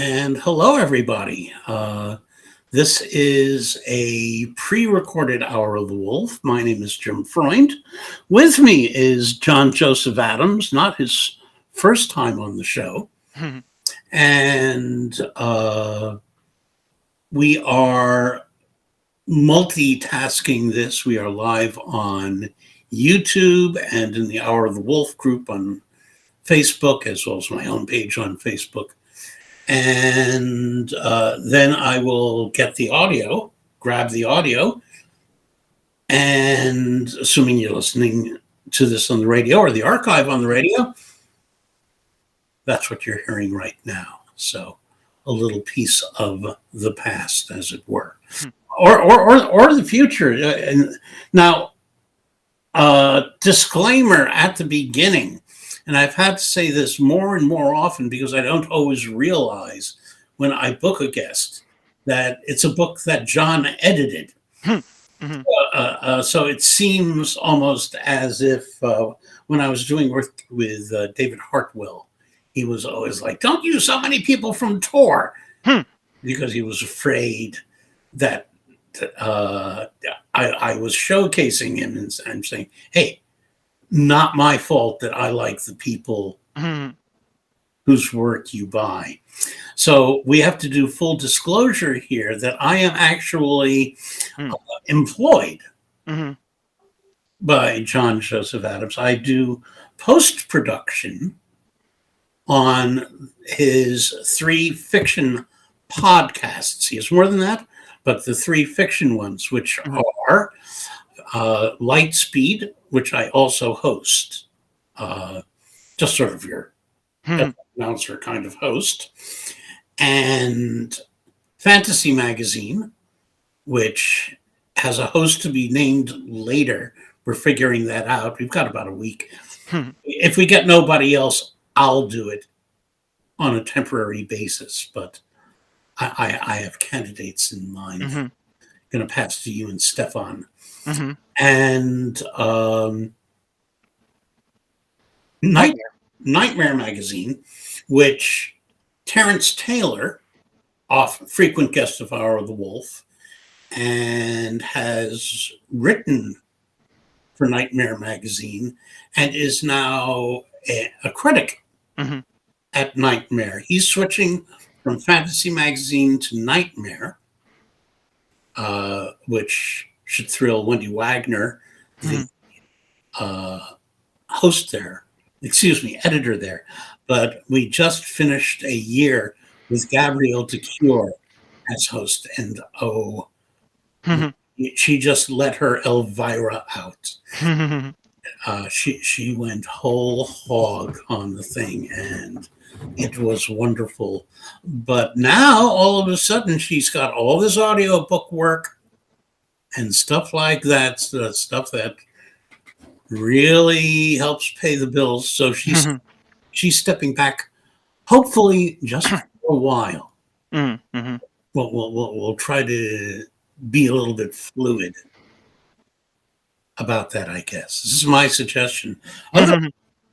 And hello, everybody. This is a pre-recorded Hour of the Wolf. My name is Jim Freund. With me is John Joseph Adams, not his first time on the show. And we are multitasking this. We are live on YouTube and in the Hour of the Wolf group on Facebook, as well as my own page on Facebook. And then I will get the audio, grab the audio, and assuming you're listening to this on the radio or the archive on the radio, that's what you're hearing right now. So a little piece of the past, as it were, or the future. And now, disclaimer at the beginning. And I've had to say this more and more often because I don't always realize when I book a guest that it's a book that John edited. So it seems almost as if when I was doing work with David Hartwell, he was always like, don't use so many people from Tor, because he was afraid that I was showcasing him and saying, hey, not my fault that I like the people whose work you buy. So we have to do full disclosure here that I am actually employed by John Joseph Adams. I do post-production on his 3 fiction podcasts. He has more than that, but the 3 fiction ones, which are Lightspeed, which I also host, just sort of your announcer kind of host, and Fantasy Magazine, which has a host to be named later. We're figuring that out. We've got about a week. If we get nobody else, I'll do it on a temporary basis, but I have candidates in mind. Going to pass to you and Stefan. And Nightmare Magazine, which Terrence Taylor, frequent guest of Hour of the Wolf, and has written for Nightmare Magazine and is now a critic at Nightmare. He's switching from Fantasy Magazine to Nightmare, which should thrill Wendy Wagner, the editor there. But we just finished a year with Gabrielle DeCure as host, and she just let her Elvira out. She went whole hog on the thing, and it was wonderful. But now, all of a sudden, she's got all this audiobook work and stuff like that, stuff that really helps pay the bills. So she's stepping back, hopefully just for a while. We'll try to be a little bit fluid about that, I guess. This is my suggestion.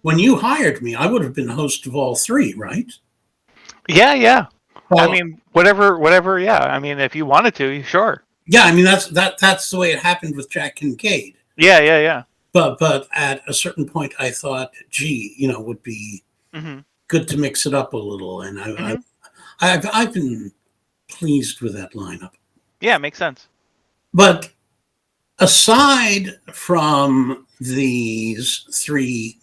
When you hired me, I would have been host of all 3, right? Yeah. Well, I mean, whatever. Yeah. I mean, if you wanted to, sure. Yeah, I mean that's the way it happened with Jack Kincaid. Yeah. But at a certain point, I thought, gee, would be good to mix it up a little, and I've been pleased with that lineup. Yeah, makes sense. But aside from these 3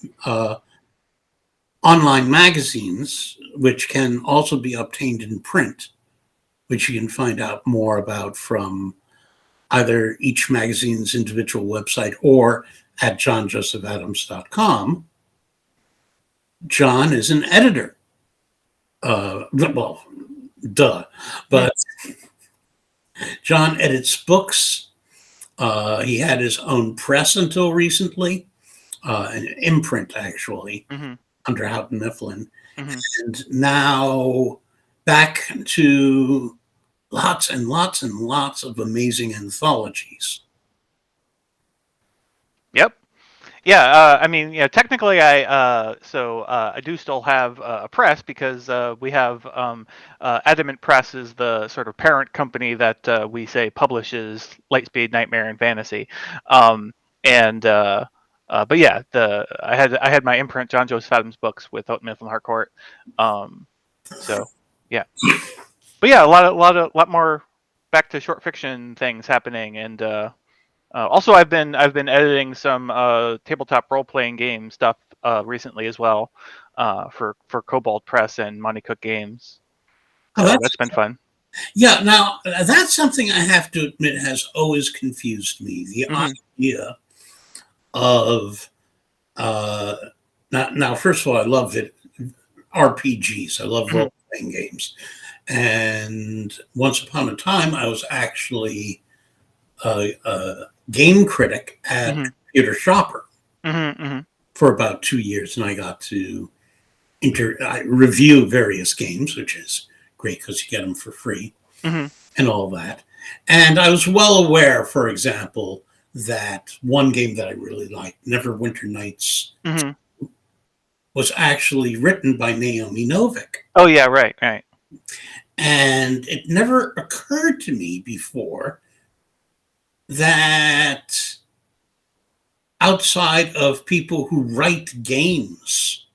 online magazines, which can also be obtained in print, which you can find out more about from either each magazine's individual website or at johnjosephadams.com. John is an editor. Well, duh. But John edits books. He had his own press until recently, an imprint, actually, under Houghton Mifflin. And now back to lots and lots and lots of amazing anthologies. Yep. Yeah, I mean, technically, I do still have a press because we have Adamant Press is the sort of parent company that we say publishes Lightspeed, Nightmare, and Fantasy, and but yeah, I had my imprint John Joseph Adams books with Houghton Mifflin Harcourt, so yeah, but yeah, a lot more back to short fiction things happening, and also, I've been editing some tabletop role playing game stuff recently as well for Kobold Press and Monte Cook Games. Oh, So that's been fun. yeah. Now that's something I have to admit has always confused me. The idea of now, first of all, I love it. RPGs. I love role playing games. And once upon a time, I was actually a game critic at Computer Shopper for about 2 years, and I got to I review various games, which is great because you get them for free and all that. And I was well aware, for example, that one game that I really liked, Neverwinter Nights, was actually written by Naomi Novik. Oh yeah, right. And it never occurred to me before that outside of people who write games,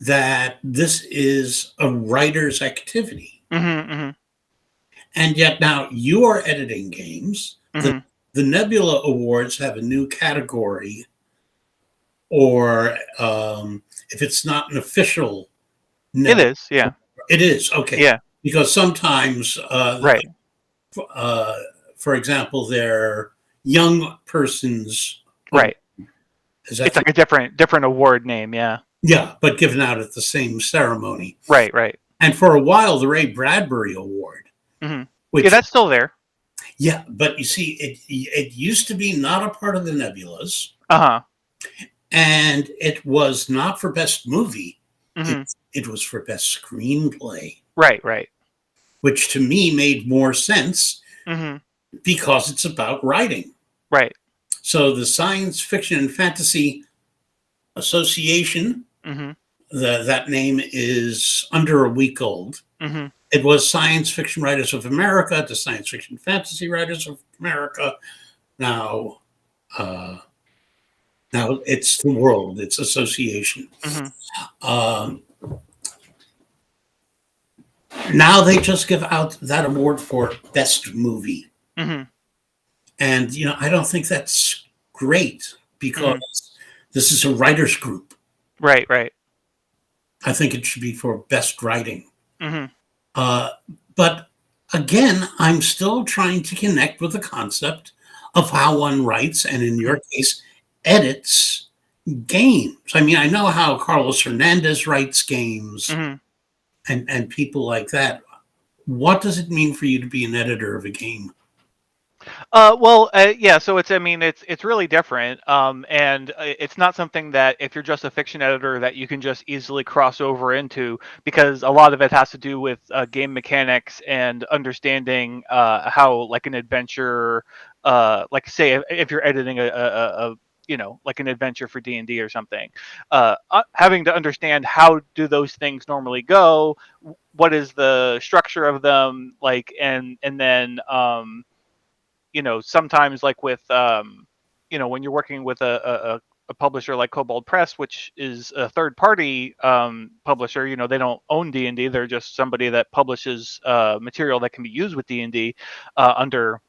that this is a writer's activity. And yet now you are editing games. The Nebula Awards have a new category, or if it's not an official Nebula, it is, yeah. It is, okay. Yeah. Because sometimes, right. For example, they're young persons. Right. It's like a different award name, yeah. Yeah, but given out at the same ceremony. Right. And for a while, the Ray Bradbury Award. Which, that's still there. Yeah, but you see, it used to be not a part of the Nebulas. And it was not for best movie. It was for best screenplay. Right. Which to me made more sense because it's about writing. Right. So the Science Fiction and Fantasy Association, that name is under a week old. It was Science Fiction Writers of America to Science Fiction Fantasy Writers of America. Now it's the world, it's association. Now they just give out that award for best movie. And, I don't think that's great because this is a writer's group. Right. I think it should be for best writing. But again, I'm still trying to connect with the concept of how one writes, and in your case, edits games. I mean, I know how Carlos Hernandez writes games and people like that. What does it mean for you to be an editor of a game? Yeah. So it's really different, and it's not something that if you're just a fiction editor that you can just easily cross over into, because a lot of it has to do with game mechanics and understanding how, like, an adventure, like, say if you're editing a like an adventure for D&D or something, having to understand how do those things normally go, what is the structure of them, like, and then sometimes, like, with when you're working with a publisher like Kobold Press, which is a third party publisher, they don't own D&D, they're just somebody that publishes material that can be used with D&D under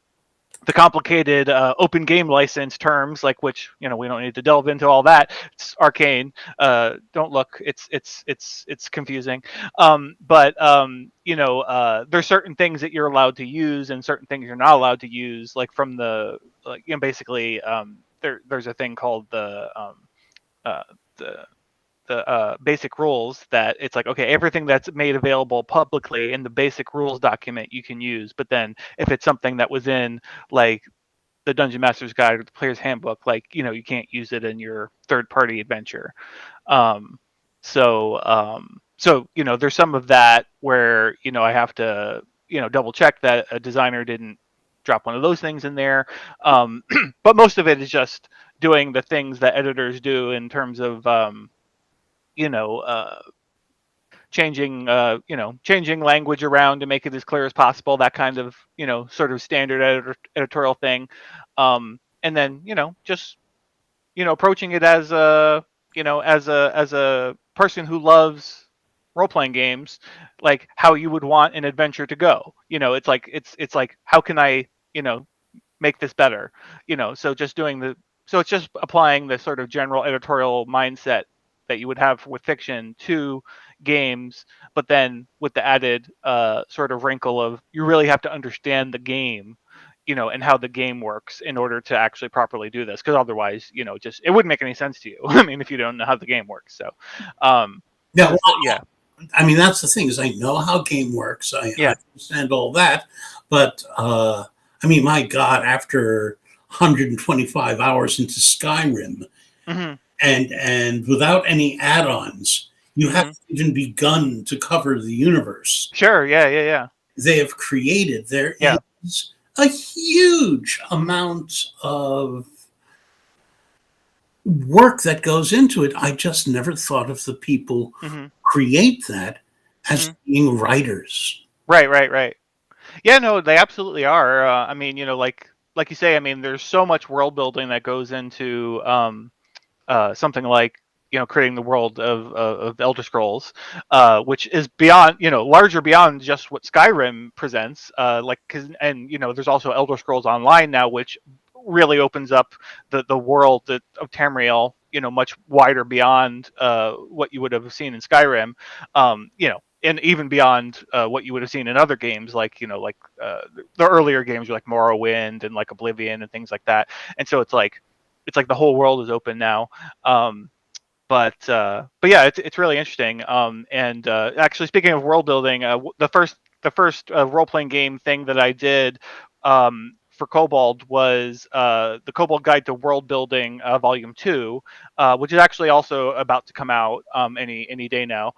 the complicated open game license terms, like, which we don't need to delve into all that. It's arcane. Don't look. It's confusing. But there's certain things that you're allowed to use and certain things you're not allowed to use. Like, from the basically there's a thing called the basic rules, that it's like, okay, everything that's made available publicly in the basic rules document you can use, but then if it's something that was in, like, the Dungeon Master's Guide or the Player's Handbook, like, you can't use it in your third party adventure. So there's some of that where I have to double check that a designer didn't drop one of those things in there. But most of it is just doing the things that editors do in terms of changing language around to make it as clear as possible, that kind of sort of standard editorial thing, and then just approaching it as a person who loves role-playing games, like how you would want an adventure to go. It's like how can I make this better. So it's just applying the sort of general editorial mindset that you would have with fiction to games, but then with the added sort of wrinkle of you really have to understand the game, and how the game works in order to actually properly do this. Because otherwise, just it wouldn't make any sense to you. I mean, if you don't know how the game works. So, Yeah, yeah. I mean, that's the thing is I know how game works. I understand all that, but I mean, my God, after 125 hours into Skyrim, and without any add-ons, you haven't even begun to cover the universe. Sure. Yeah. They have created. There is a huge amount of work that goes into it. I just never thought of the people who create that as being writers. Right. Yeah, no, they absolutely are. I mean, like you say, I mean, there's so much world building that goes into something like creating the world of Elder Scrolls, which is beyond larger beyond just what Skyrim presents. There's also Elder Scrolls Online now, which really opens up the world of Tamriel, much wider beyond what you would have seen in Skyrim. And even beyond what you would have seen in other games, like the earlier games like Morrowind and like Oblivion and things like that. And so it's like the whole world is open now. But yeah, it's really interesting. And actually, speaking of world building, the first role playing game thing that I did for Kobold was the Kobold Guide to World Building Volume 2, which is actually also about to come out any day now.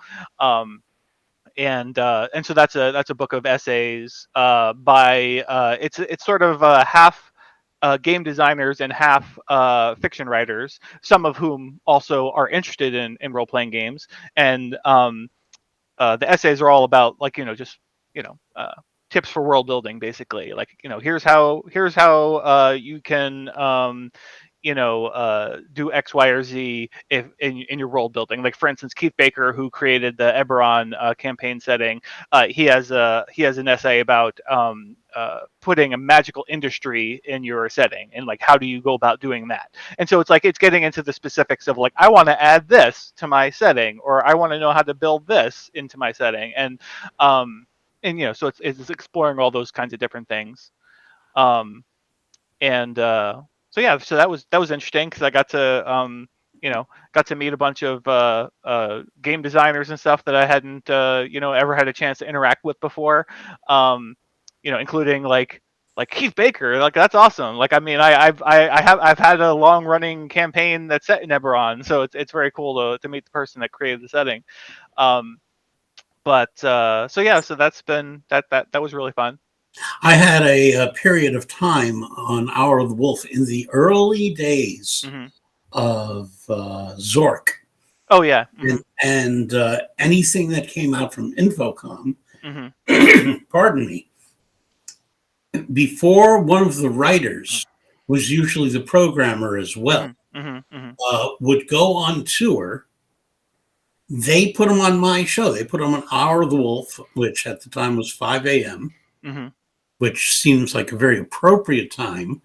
And so that's a book of essays by it's sort of half game designers and half fiction writers, some of whom also are interested in role playing games. And the essays are all about tips for world building, basically. Like here's how you can do X, Y, or Z if in your world building. Like for instance, Keith Baker, who created the Eberron campaign setting, he has an essay about putting a magical industry in your setting, and like how do you go about doing that. And so it's getting into the specifics of like, I want to add this to my setting, or I want to know how to build this into my setting, and so it's exploring all those kinds of different things. So that was interesting because I got to meet a bunch of game designers and stuff that I hadn't ever had a chance to interact with before, including like Keith Baker. Like that's awesome. Like I mean I've had a long running campaign that's set in Eberron, so it's very cool to meet the person that created the setting. So that's been that was really fun. I had a period of time on Hour of the Wolf in the early days of Zork. Oh, yeah. And anything that came out from Infocom, pardon me, before one of the writers was usually the programmer as well, would go on tour. They put them on my show. They put them on Hour of the Wolf, which at the time was 5 a.m., which seems like a very appropriate time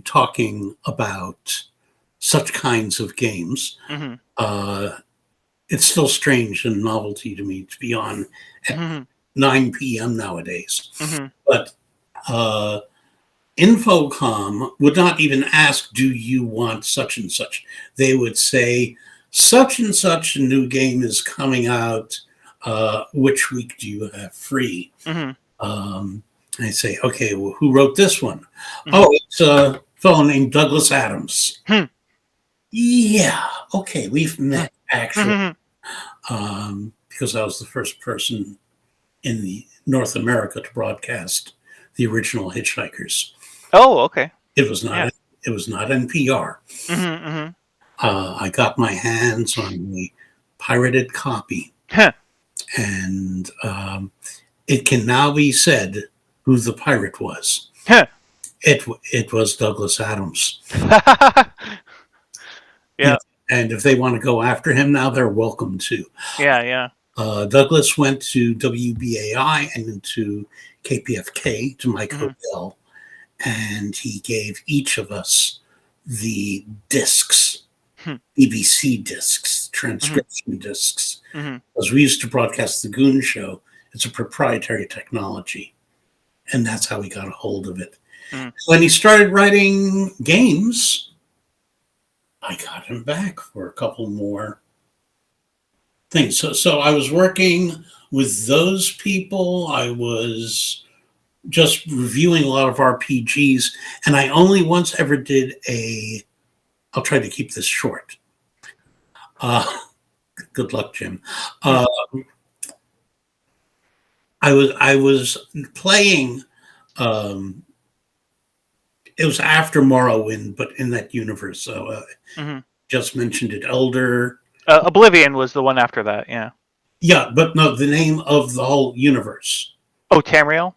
talking about such kinds of games. It's still strange and novelty to me to be on at 9 p.m. nowadays. But Infocom would not even ask, do you want such and such? They would say, such and such a new game is coming out. Which week do you have free? I say, okay, well, who wrote this one? Oh, it's a fellow named Douglas Adams. Yeah, okay, we've met, actually. Because I was the first person in North America to broadcast the original Hitchhikers. Oh, okay. It was not. Yeah. It was not NPR. Mm-hmm, mm-hmm. I got my hands on the pirated copy, Huh. and it can now be said who the pirate was. Huh. It was Douglas Adams. Yeah. And if they want to go after him now, they're welcome to. Yeah. Douglas went to WBAI and to KPFK, to Mike Hotel, and he gave each of us the discs, BBC discs, transcription discs. Because we used to broadcast the Goon Show. It's a proprietary technology. And that's how we got a hold of it. When he started writing games, I got him back for a couple more things. So I was working with those people. I was just reviewing a lot of RPGs, and I only once ever did I'll try to keep this short. Good luck, Jim. I was playing. It was after Morrowind, but in that universe. So just mentioned it. Elder. Oblivion was the one after that. Yeah. Yeah, but no, the name of the whole universe. Oh, Tamriel,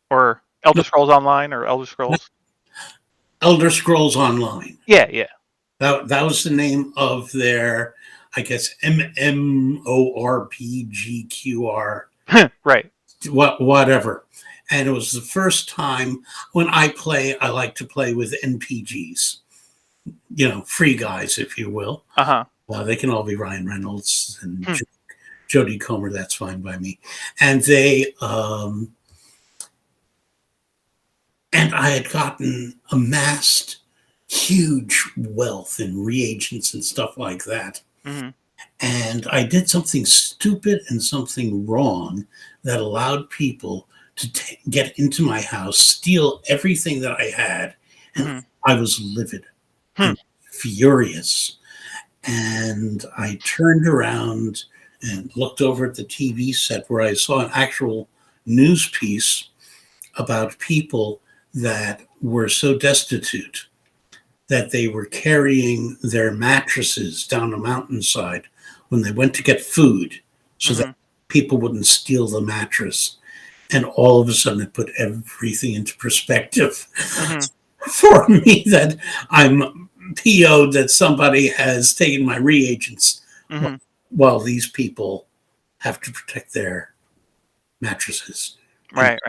or Elder Scrolls Online, or Elder Scrolls. Elder Scrolls Online. Yeah. That was the name of their, I guess, MMORPGQR. Right. Whatever. And it was the first time when I like to play with NPGs. Free guys, if you will. They can all be Ryan Reynolds and Jodie Comer. That's fine by me. And they, and I had amassed huge wealth in reagents and stuff like that. And I did something stupid and something wrong that allowed people to get into my house, steal everything that I had. And I was livid and furious. And I turned around and looked over at the TV set where I saw an actual news piece about people that were so destitute that they were carrying their mattresses down a mountainside when they went to get food so that people wouldn't steal the mattress. And all of a sudden it put everything into perspective for me that I'm PO'd that somebody has taken my reagents while these people have to protect their mattresses. Right.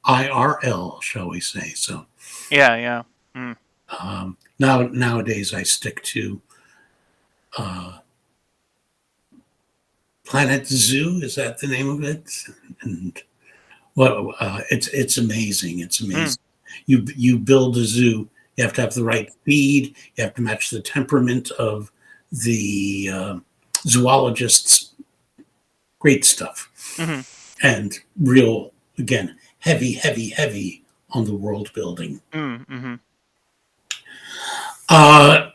IRL, shall we say. So Yeah. nowadays I stick to Planet Zoo. Is that the name of it? And it's amazing. It's amazing. You build a zoo. You have to have the right feed. You have to match the temperament of the zoologists. Great stuff. And real, again, heavy on the world building. How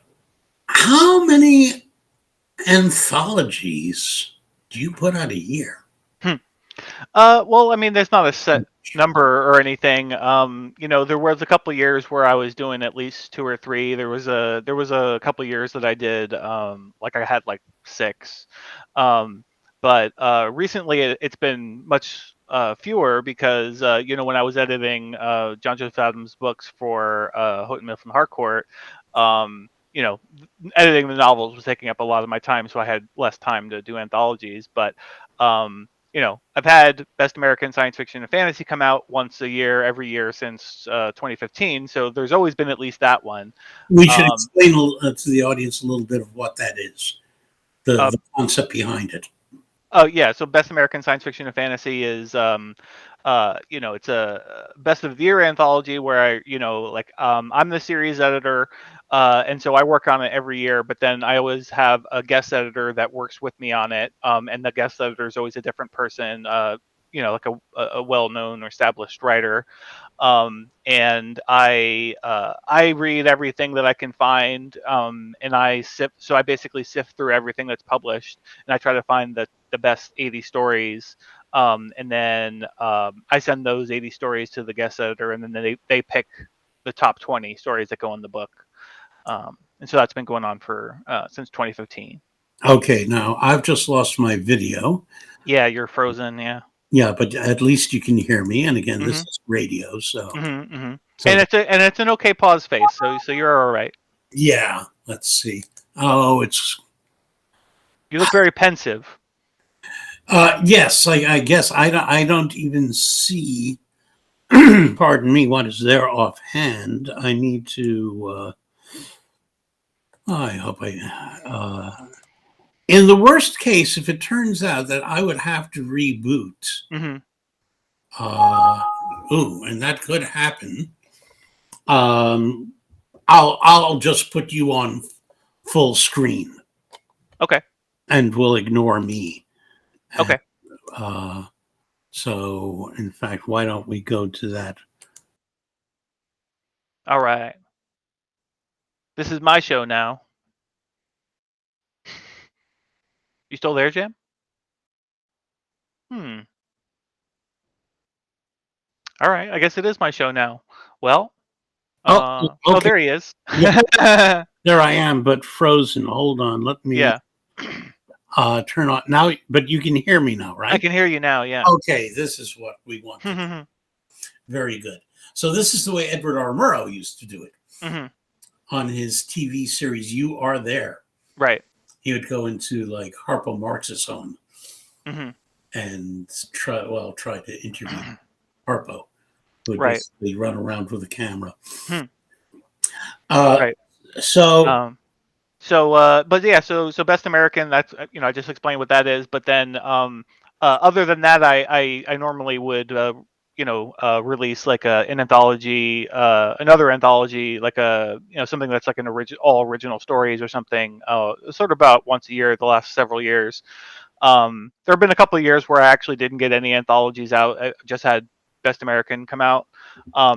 many anthologies do you put out a year? Well, I mean, there's not a set number or anything. There was a couple of years where I was doing at least 2 or 3. There was a couple of years that I did like I had like 6. But recently it's been much fewer because when I was editing John Joseph Adams' books for Houghton Mifflin Harcourt, editing the novels was taking up a lot of my time, so I had less time to do anthologies. But I've had Best American Science Fiction and Fantasy come out once a year, every year since 2015. So there's always been at least that one. We should explain to the audience a little bit of what that is, the concept behind it. Oh yeah, so Best American Science Fiction and Fantasy is it's a best of the year anthology where I'm the series editor, and so I work on it every year, but then I always have a guest editor that works with me on it, and the guest editor is always a different person, like a well-known or established writer. And I read everything that I can find, and I basically sift through everything that's published, and I try to find the best 80 stories And then I send those 80 stories to the guest editor, and then they pick the top 20 stories that go in the book. And so that's been going on for since 2015. Okay, now I've just lost my video. Yeah, you're frozen. Yeah. Yeah, but at least you can hear me. And again, this is radio, so. And So it's an okay pause face, so you're all right. yeah, let's see. Oh, You look very pensive. yes, I guess I don't even see. Pardon me, what is there offhand? I need to. I hope I. In the worst case, if it turns out that I would have to reboot, and that could happen. I'll just put you on full screen. Okay. And we'll ignore me. Okay. So, in fact, why don't we go to that? All right. This is my show now. You still there, Jim? All right. I guess it is my show now. Well. Okay. Oh, there he is. Yeah. There I am, but frozen. Hold on. Let me turn on now. But you can hear me now, right? I can hear you now. Yeah. Okay. This is what we want. Very good. So this is the way Edward R. Murrow used to do it on his TV series. You Are There. Right. He would go into like Harpo Marx's home and try to interview Harpo, who would basically run around with a camera. Right. So, but yeah, so Best American. That's I just explained what that is. But then, other than that, I normally would release like an anthology, another anthology, like something that's like an all original stories or something, sort of about once a year the last several years. There have been a couple of years where I actually didn't get any anthologies out. I just had Best American come out,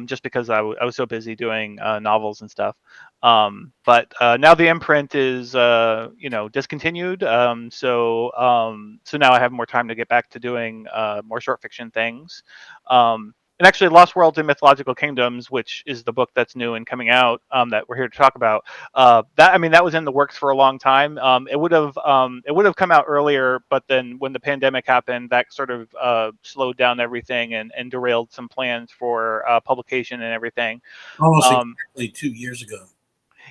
just because I was so busy doing novels and stuff. But now the imprint is discontinued. So now I have more time to get back to doing more short fiction things. And actually, Lost Worlds and Mythological Kingdoms, which is the book that's new and coming out, that we're here to talk about, that was in the works for a long time. It would have come out earlier, but then when the pandemic happened, that sort of slowed down everything and derailed some plans for publication and everything. Almost exactly 2 years ago.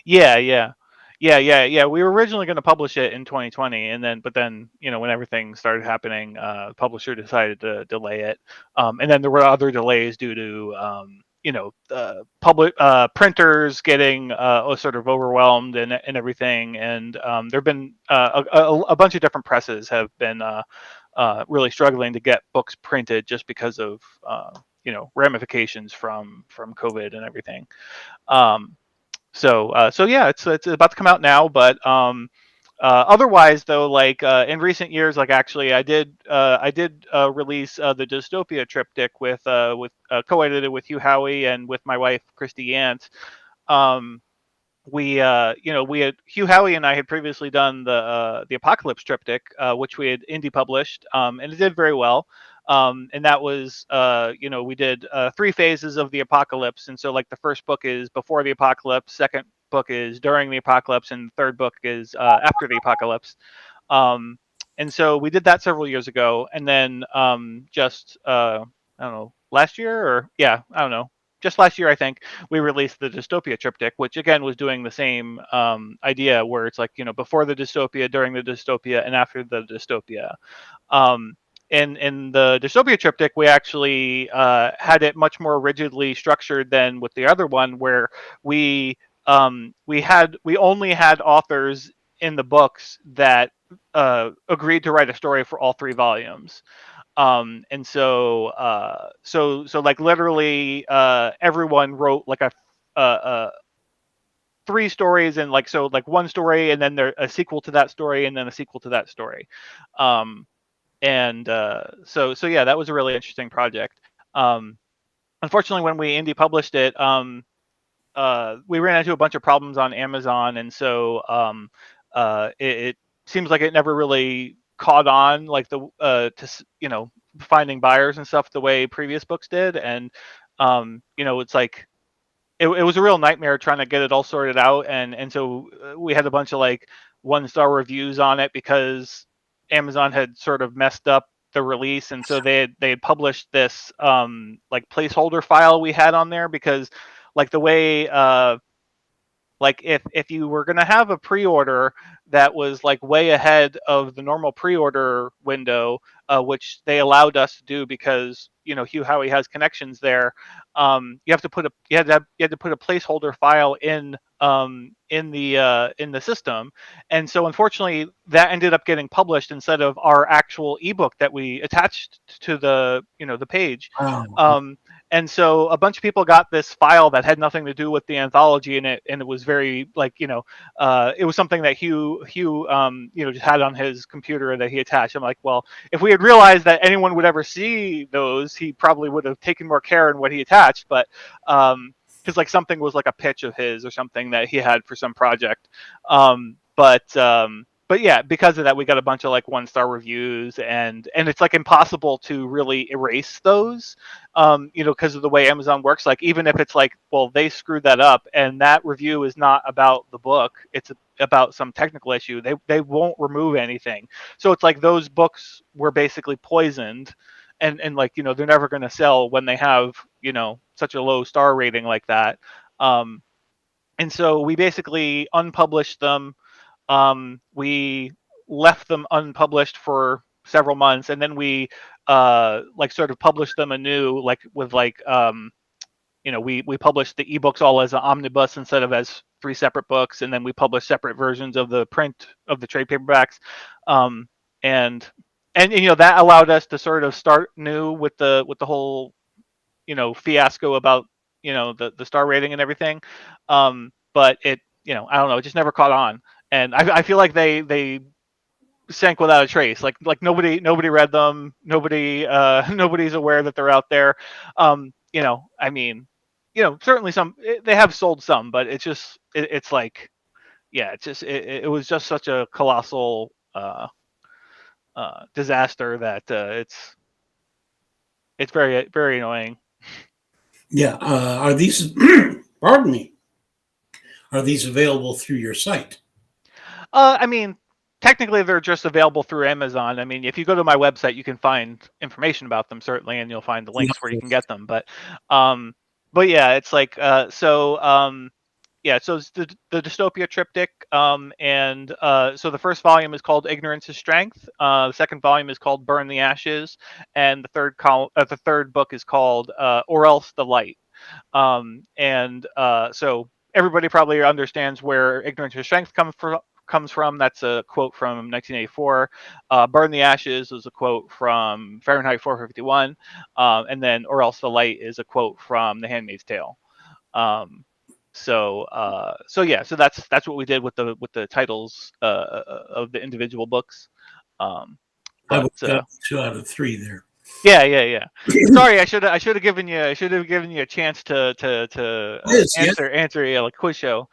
Yeah. We were originally going to publish it in 2020, but then when everything started happening, the publisher decided to delay it, and then there were other delays due to public printers getting sort of overwhelmed and everything, and there've been a bunch of different presses have been really struggling to get books printed just because of ramifications from COVID and everything. So yeah, it's about to come out now, but otherwise though, like in recent years, like actually I did release the Dystopia triptych with co-edited with Hugh Howey and with my wife Christy Yant. We had Hugh Howey and I had previously done the Apocalypse triptych, which we had indie published, and it did very well. And that was we did 3 phases of the apocalypse, and so like the first book is before the apocalypse, second book is during the apocalypse, and the third book is after the apocalypse. And so we did that several years ago, and then just I don't know, last year or just last year, I think, we released the Dystopia triptych, which again was doing the same idea, where it's like before the dystopia, during the dystopia, and after the dystopia. In the Dystopia triptych, we actually had it much more rigidly structured than with the other one, where we only had authors in the books that agreed to write a story for all 3 volumes. And so like literally everyone wrote like a 3 stories, and like one story, and then a sequel to that story, and then a sequel to that story. And so yeah, that was a really interesting project. Unfortunately, when we indie published it, we ran into a bunch of problems on Amazon, and so it seems like it never really caught on, like finding buyers and stuff the way previous books did, and it's like it was a real nightmare trying to get it all sorted out, and so we had a bunch of like 1-star reviews on it because Amazon had sort of messed up the release, and so they had published this like placeholder file we had on there, because like the way like if you were going to have a pre-order that was like way ahead of the normal pre-order window, which they allowed us to do because Hugh Howey has connections there, you had to put a placeholder file in the system, and so unfortunately that ended up getting published instead of our actual ebook that we attached to the the page. Wow. And so a bunch of people got this file that had nothing to do with the anthology in it, and it was very like it was something that Hugh just had on his computer that he attached. I'm like, well, if we had realized that anyone would ever see those, he probably would have taken more care in what he attached. But because like something was like a pitch of his or something that he had for some project. But yeah, because of that, we got a bunch of like 1-star reviews, and it's like impossible to really erase those, because of the way Amazon works. Like even if it's like, well, they screwed that up, and that review is not about the book, it's about some technical issue, they won't remove anything. So it's like those books were basically poisoned, and like they're never going to sell when they have such a low star rating like that. And so we basically unpublished them. We left them unpublished for several months, and then we like sort of published them anew, like with like we published the ebooks all as an omnibus instead of as 3 separate books, and then we published separate versions of the print of the trade paperbacks, and that allowed us to sort of start new with the whole fiasco about the star rating and everything. But it I don't know, it just never caught on, and I feel like they sank without a trace. Like nobody read them. Nobody's aware that they're out there. I mean, certainly they have sold some, but it's just it's like, yeah, it was just such a colossal disaster that it's very, very annoying. Yeah. Are these, pardon me, are these available through your site? I mean, technically they're just available through Amazon. I mean, if you go to my website, you can find information about them certainly, and you'll find the links where you can get them. But yeah, it's like yeah. So it's the dystopia triptych, and so the first volume is called Ignorance is Strength. The second volume is called Burn the Ashes, and the third book is called Or Else the Light. And so everybody probably understands where Ignorance is Strength comes from. That's a quote from 1984. Burn the Ashes is a quote from Fahrenheit 451, and then Or Else the Light is a quote from The Handmaid's Tale. So that's what we did with the titles of the individual books. I would got 2 out of 3 there. Yeah. Sorry, I should have given you a chance to answer a quiz show.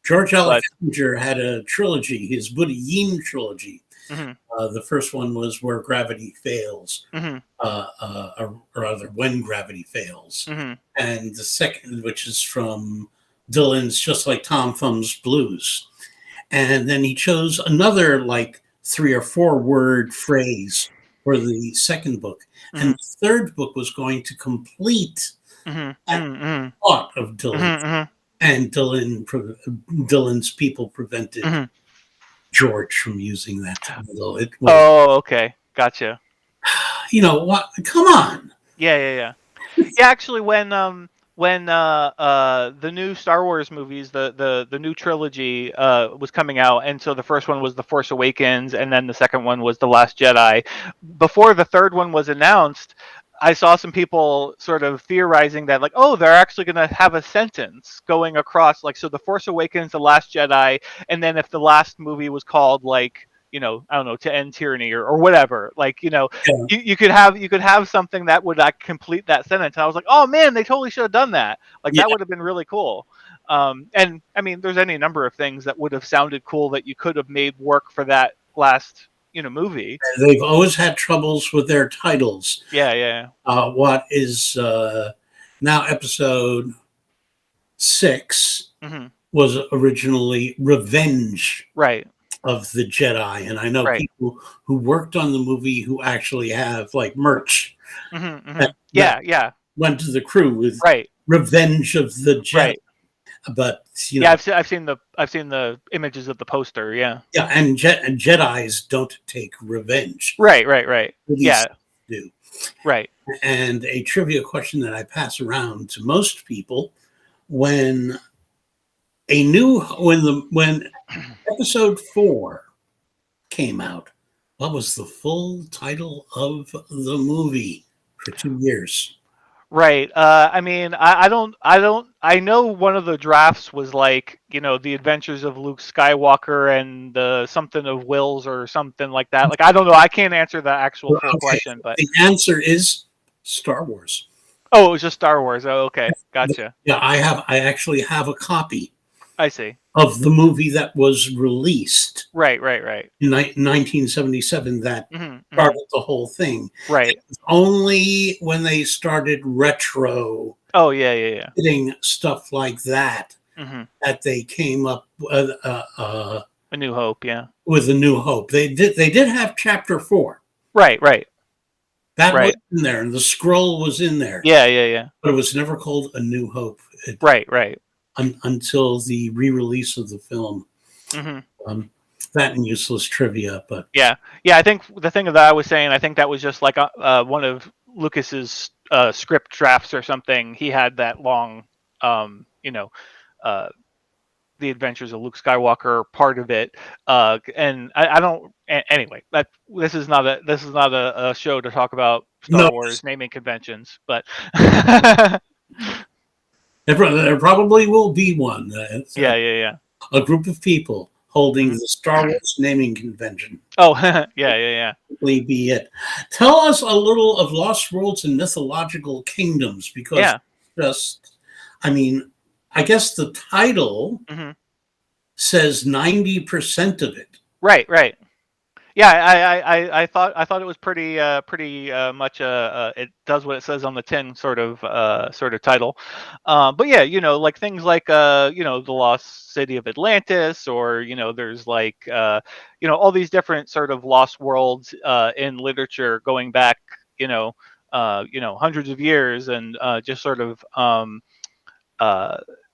George Alexander had a trilogy, his Buddha-Yin trilogy. Mm-hmm. The first one was Where Gravity Fails, mm-hmm. Or rather, When Gravity Fails. Mm-hmm. And the second, which is from Dylan's Just Like Tom Thumb's Blues. And then he chose another like 3 or 4 word phrase for the second book. Mm-hmm. And the third book was going to complete that thought of Dylan. Mm-hmm. And Dylan's people prevented George from using that title. Okay, gotcha. You know what? Come on. Yeah. Actually, when the new Star Wars movies, the new trilogy was coming out, and so the first one was The Force Awakens, and then the second one was The Last Jedi. Before the third one was announced, I saw some people sort of theorizing that, like, oh, they're actually going to have a sentence going across, like, so The Force Awakens, The Last Jedi, and then if the last movie was called, like, I don't know, To End Tyranny or whatever, like, you could have something that would complete that sentence. And I was like, oh man, they totally should have done that. Like, that would have been really cool. And I mean, there's any number of things that would have sounded cool that you could have made work for that last, movie. They've always had troubles with their titles. Yeah. What is now episode 6 Mm-hmm. was originally Revenge Right. of the Jedi, and I know Right. people who worked on the movie who actually have like merch Mm-hmm. Mm-hmm. that Yeah. went to the crew with Right. Revenge of the Jedi. Right. But I've seen the images of the poster. Yeah. yeah, and Jedi's don't take revenge. Right. Police Yeah. do. Right. And a trivia question that I pass around to most people: when when episode 4 came out, what was the full title of the movie for 2 years? Right. I mean, I don't. I know one of the drafts was like, The Adventures of Luke Skywalker and the something of Wills or something like that. Like, I don't know. I can't answer the actual full question, but the answer is Star Wars. Oh, it was just Star Wars. Oh, okay, gotcha. Yeah, I actually have a copy I see. of the movie that was released Right. in 1977 that Mm-hmm. started the whole thing. Right. Only when they started retro Oh, yeah. hitting stuff like that Mm-hmm. that they came up with, A New Hope. Yeah. with A New Hope. They did have chapter 4. Right. That Right. was in there, and the scroll was in there. Yeah. But it was never called A New Hope. Right. Until the re-release of the film. Mm-hmm. That and useless trivia, but Yeah. I think the thing that I was saying, I think that was just like one of Lucas's script drafts or something. He had that long, the Adventures of Luke Skywalker part of it, and I don't. Anyway, this is not a show to talk about Star Wars naming conventions, but there probably will be one. Yeah. A group of people holding the Star Wars naming convention. Oh, yeah. Be it. Tell us a little of Lost Worlds and Mythological Kingdoms, because I guess the title says 90% of it. Right. Yeah, I thought it was pretty much it does what it says on the tin sort of title, but yeah, like things like the Lost City of Atlantis, or there's like all these different sort of lost worlds in literature going back hundreds of years, and just sort of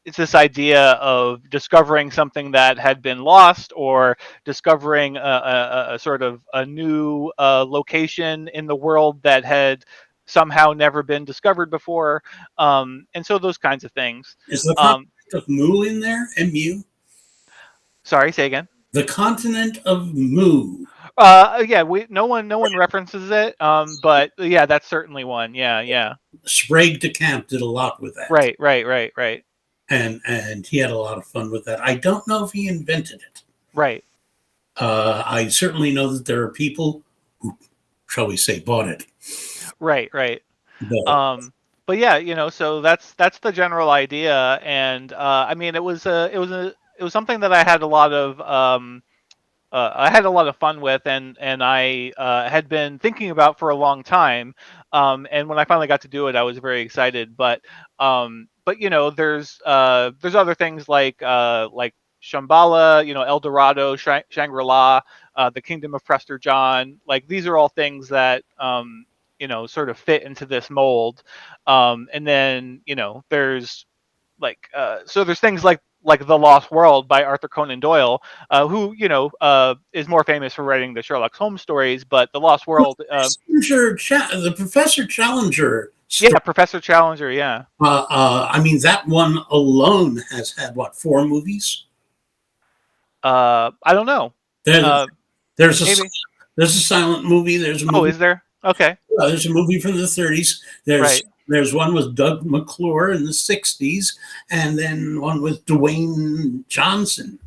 it's this idea of discovering something that had been lost, or discovering a sort of a new location in the world that had somehow never been discovered before, and so those kinds of things. Is the continent of Mu in there? M-U? Sorry, say again. The continent of Mu. Yeah, no one references it, but yeah, that's certainly one. Yeah. Sprague de Camp did a lot with that. Right. And he had a lot of fun with that. I don't know if he invented it. Right. I certainly know that there are people who, shall we say, bought it. Right. But yeah, so that's the general idea, and I mean, it was something that I had a lot of fun with, and I had been thinking about for a long time, and when I finally got to do it, I was very excited. But there's other things like Shambhala, El Dorado, Shangri-La, the Kingdom of Prester John. Like, these are all things that sort of fit into this mold. And then there's there's things like The Lost World by Arthur Conan Doyle, who is more famous for writing the Sherlock Holmes stories, but The Lost World, the Professor Challenger story. Yeah, Professor Challenger, yeah. That one alone has had 4 movies? I don't know. There's a silent movie. There's a movie. Oh, is there? Okay. There's a movie from the 30s. There's one with Doug McClure in the 60s, and then one with Dwayne Johnson.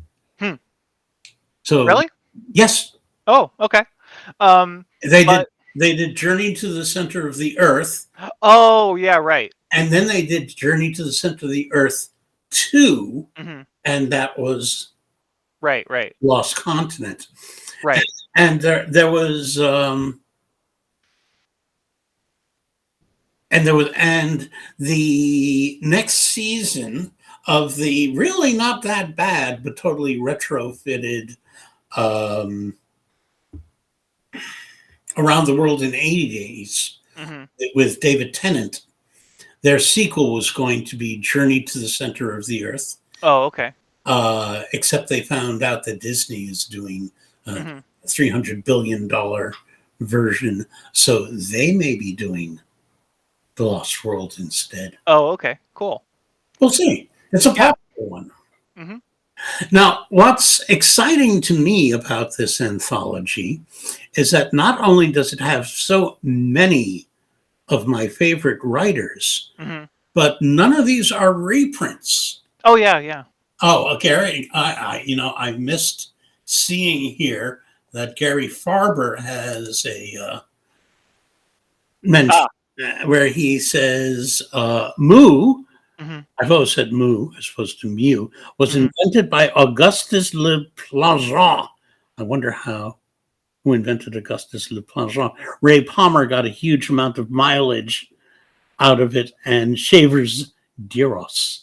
So really? Yes. Oh, okay. They did Journey to the Center of the Earth. Oh, yeah, right. And then they did Journey to the Center of the Earth 2, and that was right. Lost Continent. Right. And there was and the next season of the really not that bad but totally retrofitted Around the World in 80 Days with David Tennant. Their sequel was going to be Journey to the Center of the Earth. Oh, okay. Except they found out that Disney is doing a $300 billion version, so they may be doing The Lost World instead. Oh, okay. Cool. We'll see. It's a popular one. Now, what's exciting to me about this anthology is that not only does it have so many of my favorite writers, but none of these are reprints. Oh, yeah. Oh, Gary, I missed seeing here that Gary Farber has a mention where he says Moo, I've always said Moo as opposed to Mew, was invented by Augustus Le Plongeon. I wonder who invented Augustus Le Plongeon. Ray Palmer got a huge amount of mileage out of it, and Shavers Diros.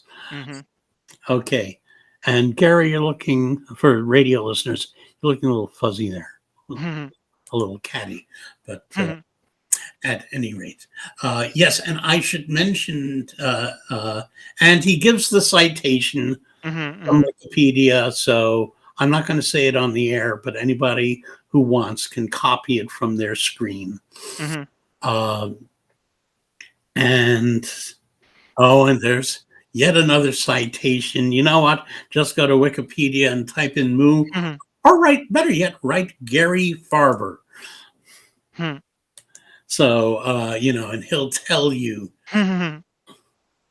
Okay. And Gary, you're looking, for radio listeners, you're looking a little fuzzy there. A little catty. But at any rate. Yes, and I should mention, and he gives the citation from Wikipedia, so I'm not going to say it on the air, but anybody who wants can copy it from their screen. And there's yet another citation. You know what? Just go to Wikipedia and type in Moo. Or better yet, write Gary Farber. So, and he'll tell you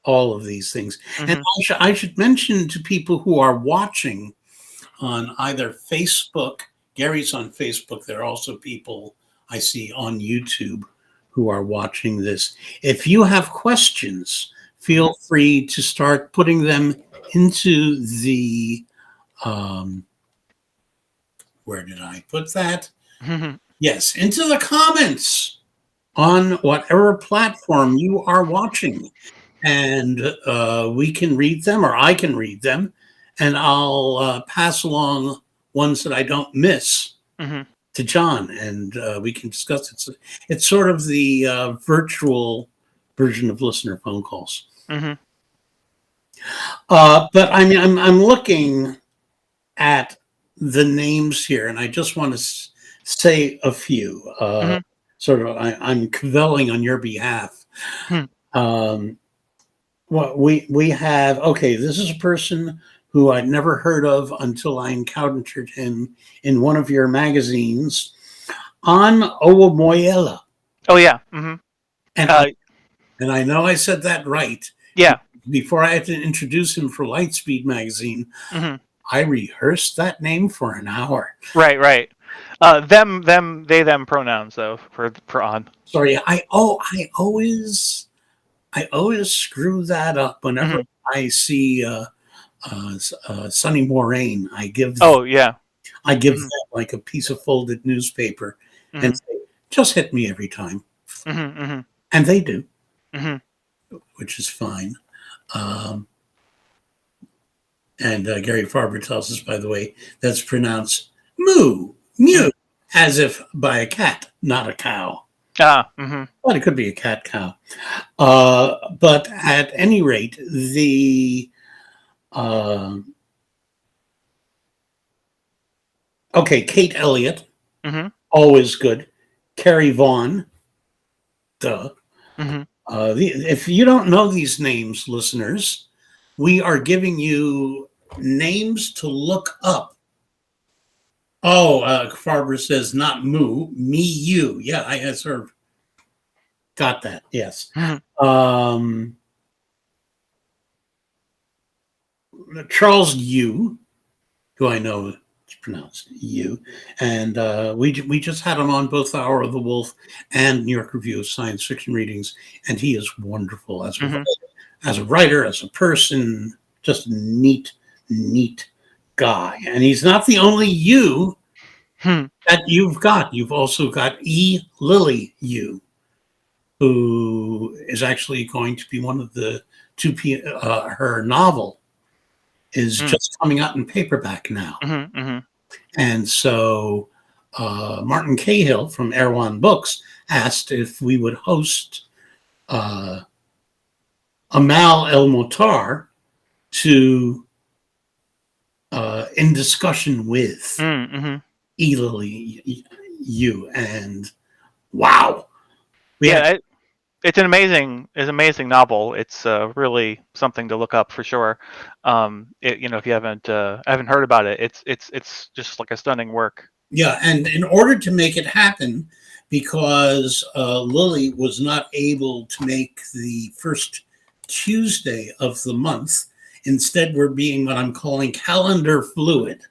all of these things. And I should mention to people who are watching on either Facebook, Gary's on Facebook, there are also people I see on YouTube who are watching this. If you have questions, feel free to start putting them into the, where did I put that? Yes, into the comments on whatever platform you are watching. And we can read them, or I can read them, and I'll pass along ones that I don't miss to John, and we can discuss it. It's sort of the virtual version of listener phone calls. But I mean, I'm looking at the names here, and I just want to say a few. Sort of, I'm cavilling on your behalf. What we have, this is a person who I'd never heard of until I encountered him in one of your magazines, on Owomoyela. Oh, yeah. And I know I said that right. Yeah. Before I had to introduce him for Lightspeed magazine, I rehearsed that name for an hour. Right. Them, they, them pronouns, though, for on. Sorry, I always screw that up whenever I see Sonny Moraine. I give them like a piece of folded newspaper and say, just hit me every time. And they do, which is fine. And Gary Farber tells us, by the way, that's pronounced moo, mew, as if by a cat, not a cow. But it could be a cat cow. But at any rate, the Kate Elliott, always good. Carrie Vaughn, duh. If you don't know these names, listeners, we are giving you names to look up. Farber says not moo, me, you. Yeah, I sort of got that. Yes. Charles Yu, who I know is pronounced Yu, and we just had him on both Hour of the Wolf and New York Review of Science Fiction Readings, and he is wonderful as a writer, as a person, just a neat guy. And he's not the only you that that you've also got E. Lily Yu, who is actually going to be one of the her novel is just coming out in paperback now. And so Martin Cahill from Erewhon Books asked if we would host Amal El-Motar to in discussion with E. Lily Yu, and wow. It's an amazing novel. It's really something to look up for sure. If you haven't heard about it, it's just like a stunning work. Yeah, and in order to make it happen, because Lily was not able to make the first Tuesday of the month, instead we're being what I'm calling calendar fluid.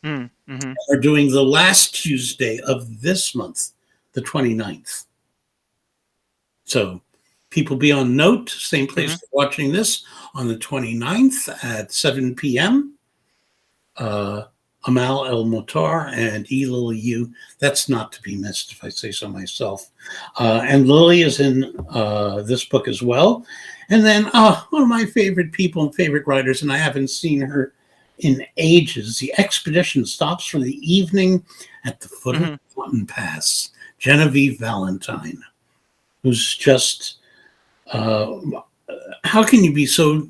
We're doing the last Tuesday of this month, the 29th. So people be on note, same place for watching this, on the 29th at 7 p.m. Amal El-Motar and E. Lily Yu. That's not to be missed, if I say so myself. And Lily is in this book as well. And then one of my favorite people and favorite writers, and I haven't seen her in ages, the expedition stops for the evening at the foot of the mountain pass. Genevieve Valentine, who's just, how can you be so,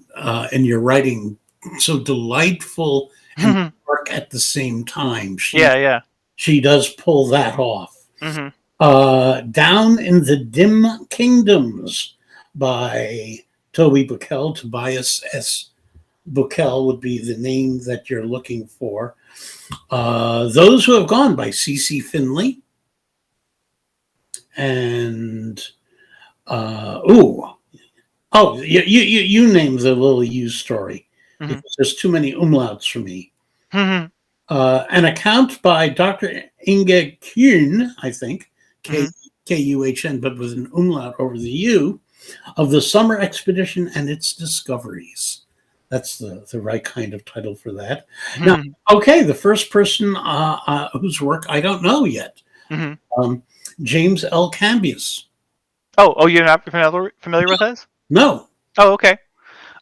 in your writing, so delightful and dark at the same time? She does pull that off. Down in the Dim Kingdoms by Toby Buckell. Tobias S. Buckell would be the name that you're looking for. Those Who Have Gone by C.C. Finley. And you named the Lily Yu story. Because there's too many umlauts for me. An account by Dr. Inge Kuhn, I think, Kuhn, but with an umlaut over the U, of the summer expedition and its discoveries. That's the right kind of title for that. Now, okay, the first person whose work I don't know yet. James L. Cambius. Oh, you're not familiar with this? No. Oh, okay.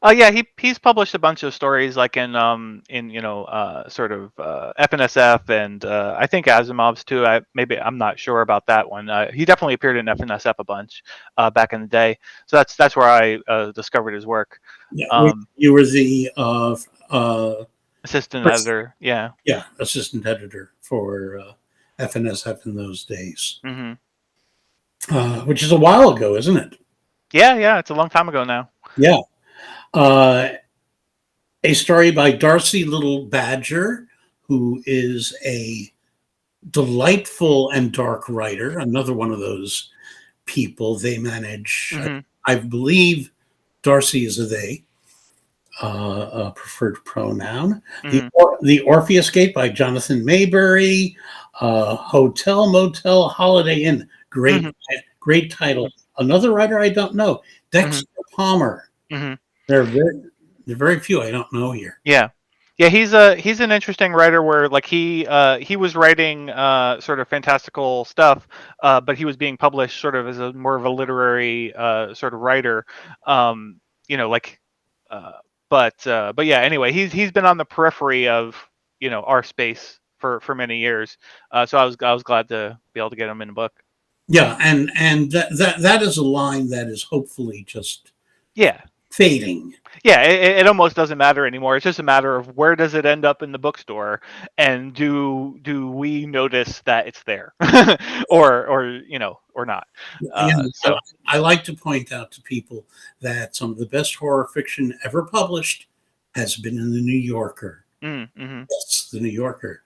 Yeah, he's published a bunch of stories like in sort of FNSF and I think Asimov's too. I'm not sure about that one. He definitely appeared in FNSF a bunch back in the day. So that's where I discovered his work. Yeah, you were the assistant editor. Yeah, assistant editor for FNSF in those days. Which is a while ago, isn't it? Yeah, it's a long time ago now. Yeah. A story by Darcy Little Badger, who is a delightful and dark writer. Another one of those people. They manage, I believe Darcy is a they, preferred pronoun. The Orpheus Gate by Jonathan Maybury. Hotel, Motel, Holiday Inn. Great title. Another writer I don't know. Dexter Palmer. There are very few I don't know here. Yeah, he's an interesting writer where like he was writing sort of fantastical stuff, but he was being published sort of as a more of a literary sort of writer, but yeah. Anyway, he's been on the periphery of our space for many years, so I was glad to be able to get him in a book. Yeah, and that is a line that is hopefully just fading. Yeah, it almost doesn't matter anymore. It's just a matter of where does it end up in the bookstore, and do we notice that it's there, or not. So I like to point out to people that some of the best horror fiction ever published has been in the New Yorker. Yes, the New Yorker.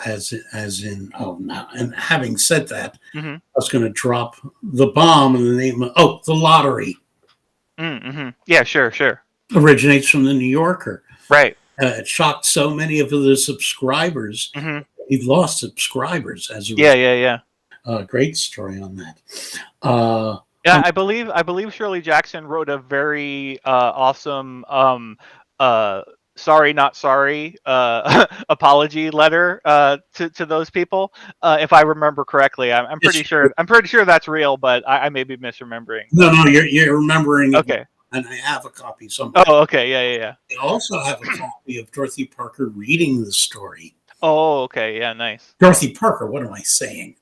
As in now. And having said that, I was going to drop the bomb in the name of the Lottery. Yeah, sure. Originates from the New Yorker. Right. It shocked so many of the subscribers. He lost subscribers as a result. Yeah. Great story on that. I believe Shirley Jackson wrote a very awesome sorry not sorry apology letter to those people, if I remember correctly. I'm pretty sure that's real, but I may be misremembering. No, you're remembering it. Okay. And I have a copy somewhere. Oh, okay. Yeah. I also have a copy of Dorothy Parker reading the story. Oh, okay. Yeah, nice. Dorothy Parker, what am I saying?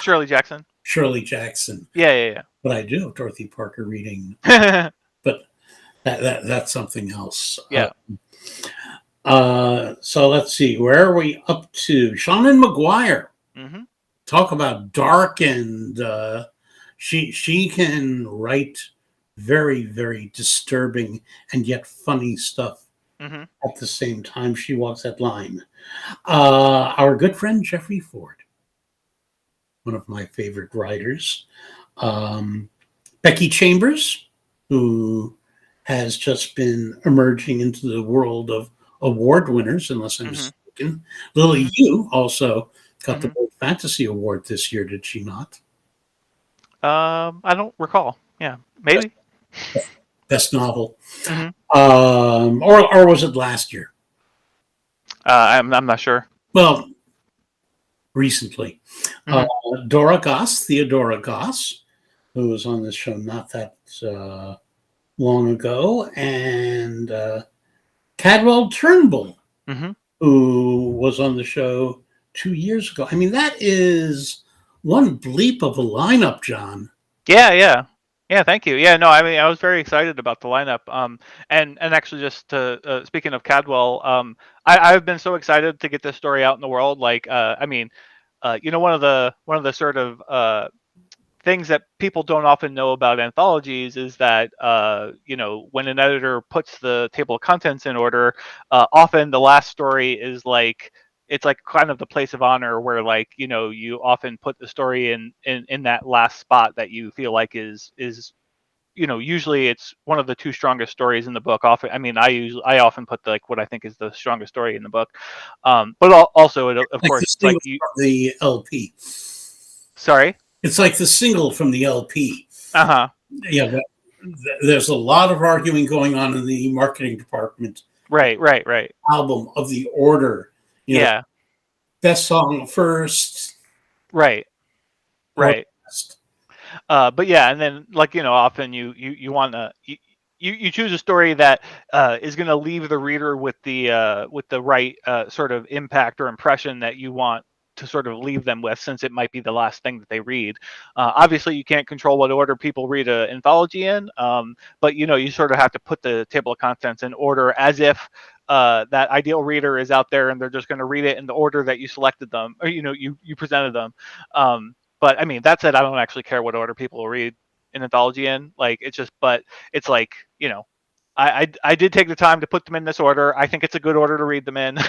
Shirley Jackson. Shirley Jackson. Yeah. But I do have Dorothy Parker reading. But that's something else. Yeah. So let's see. Where are we up to? Seanan Mcguire. Mm-hmm. Talk about dark, and she can write very, very disturbing and yet funny stuff at the same time. She walks that line. Our good friend Jeffrey Ford, one of my favorite writers. Becky Chambers, who has just been emerging into the world of award winners, unless I'm mistaken. Lily Yu also got the World Fantasy Award this year, did she not? I don't recall. Yeah, maybe. Best novel. Or was it last year? I'm not sure. Well, recently. Theodora Goss, who was on this show not that long ago, and Cadwell Turnbull, who was on the show 2 years ago. I mean, that is one bleep of a lineup, John. Yeah. Thank you. Yeah, no, I mean, I was very excited about the lineup. And actually, just to speaking of Cadwell, I've been so excited to get this story out in the world. Like, I mean, one of the sort of things that people don't often know about anthologies is that when an editor puts the table of contents in order, often the last story is like, it's like kind of the place of honor where, like, you often put the story in that last spot that you feel like is usually it's one of the two strongest stories in the book. Often, I mean, I often put what I think is the strongest story in the book, but also of course it's like the LP. Sorry. It's like the single from the LP. Yeah, but there's a lot of arguing going on in the marketing department. Right. Album of the order. Yeah. Best song first. Right. But yeah, and then often you want to you choose a story that is going to leave the reader with the right sort of impact or impression that you want to sort of leave them with, since it might be the last thing that they read. Obviously, you can't control what order people read an anthology in, but you sort of have to put the table of contents in order as if that ideal reader is out there and they're just going to read it in the order that you selected them, or you presented them. But I mean, that said, I don't actually care what order people read an anthology in. Like, it's just, but it's like, I did take the time to put them in this order. I think it's a good order to read them in.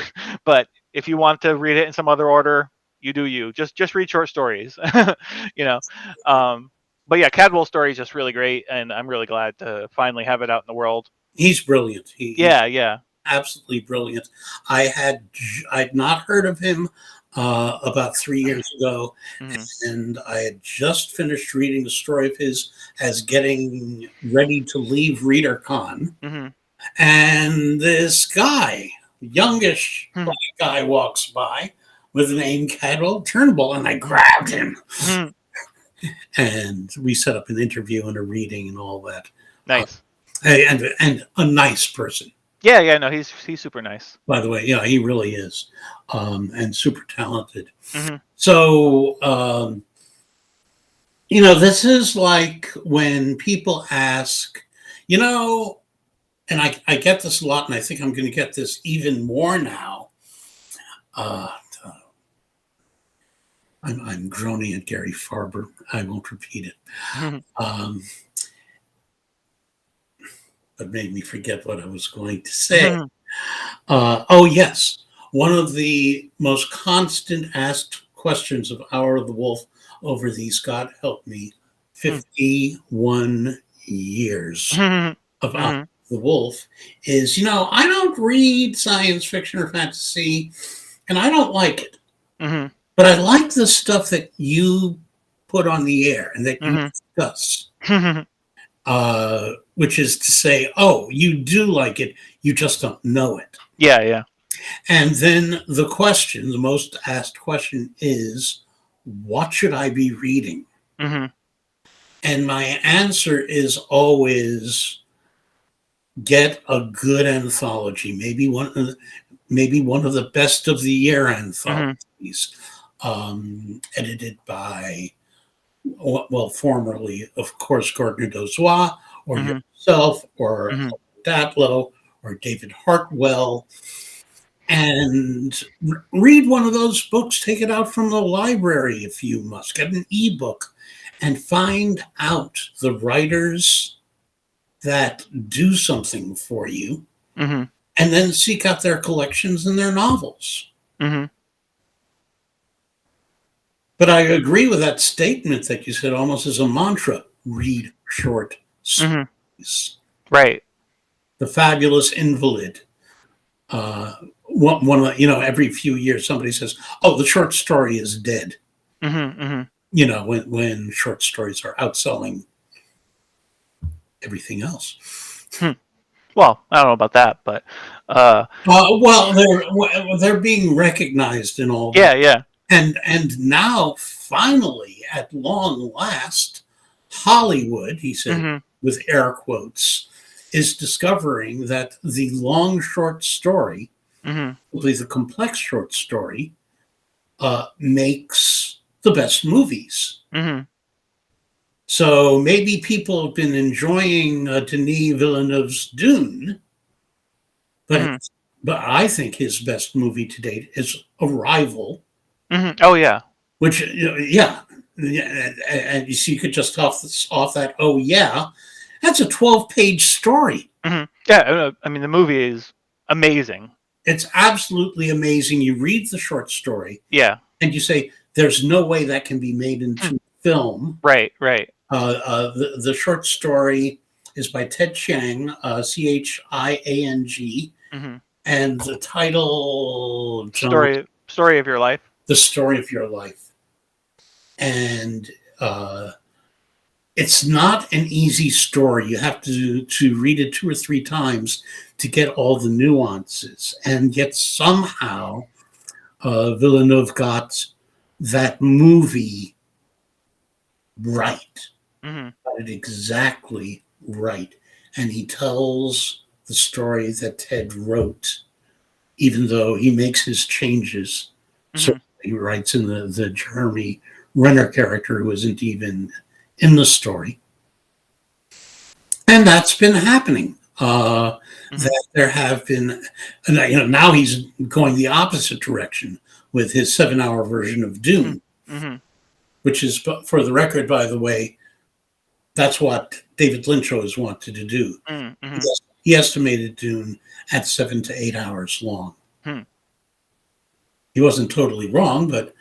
But if you want to read it in some other order, you do you. Just read short stories. But yeah, Cadwell's story is just really great, and I'm really glad to finally have it out in the world. He's brilliant. Yeah. Absolutely brilliant. I'd not heard of him about 3 years ago, and I had just finished reading a story of his as getting ready to leave ReaderCon, and this guy, youngish black guy, walks by with the name Cadwell Turnbull, and I grabbed him, and we set up an interview and a reading and all that. Nice, and a nice person. Yeah, no, he's super nice. By the way, yeah, he really is, and super talented. So, this is like when people ask, and I get this a lot, and I think I'm going to get this even more now. I'm groaning at Gary Farber. I won't repeat it. That made me forget what I was going to say. Oh, yes. One of the most constant asked questions of Hour of the Wolf over these, God help me, 51 years of Hour of the Wolf is, I don't read science fiction or fantasy, and I don't like it. But I like the stuff that you put on the air and that you discuss. which is to say, oh, you do like it, you just don't know it. Yeah, yeah. And then the most asked question is, what should I be reading? Mm-hmm. And my answer is always, get a good anthology, maybe one of the best of the year anthologies, edited by, well, formerly, of course, Gardner Dozois, or yourself, or Datlow, or David Hartwell, and read one of those books. Take it out from the library if you must. Get an ebook and find out the writers that do something for you, and then seek out their collections and their novels. But I agree with that statement that you said almost as a mantra: read short stories. Right. The Fabulous Invalid. One of the, every few years somebody says, "Oh, the short story is dead." When short stories are outselling everything else. Well, I don't know about that, but well, they're being recognized in all. Yeah. And now, finally, at long last, Hollywood, he said, with air quotes, is discovering that the long short story, the complex short story, makes the best movies. So maybe people have been enjoying Denis Villeneuve's Dune, but I think his best movie to date is Arrival. Oh yeah. Which and you see, you could just off that. Oh yeah, that's a 12-page story. Yeah, I mean the movie is amazing. It's absolutely amazing. You read the short story, and you say, "There's no way that can be made into film." Right. The short story is by Ted Chiang, Chiang, and the title, Story of Your Life. The Story of Your Life. And it's not an easy story. You have to read it 2 or 3 times to get all the nuances. And yet somehow Villeneuve got that movie right. Got it exactly right. And he tells the story that Ted wrote, even though he makes his changes. So he writes in the Jeremy Renner character, who isn't even in the story. And that's been happening. That there have been, now he's going the opposite direction with his 7-hour version of Dune, which is, for the record, by the way, that's what David Lynch always wanted to do. He estimated Dune at 7 to 8 hours long. He wasn't totally wrong, but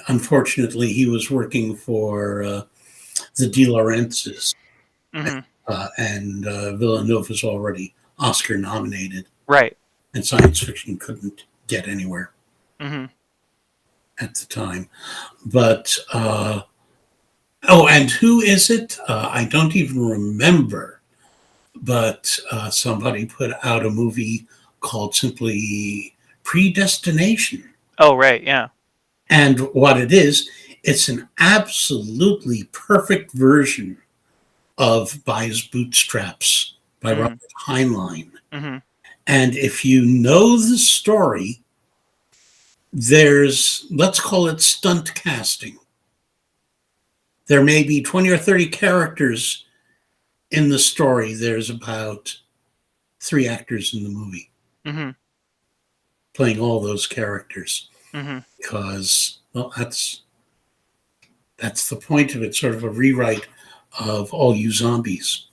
unfortunately, he was working for the De Laurentiis, and Villeneuve was already Oscar nominated, right? And science fiction couldn't get anywhere at the time. But and who is it? I don't even remember. But somebody put out a movie called simply Predestination. Oh, right, yeah. And what it is, it's an absolutely perfect version of By His Bootstraps by Robert Heinlein. And if you know the story, there's, let's call it stunt casting. There may be 20 or 30 characters in the story. There's about 3 actors in the movie playing all those characters. Because, well, that's the point of it, sort of a rewrite of All You Zombies.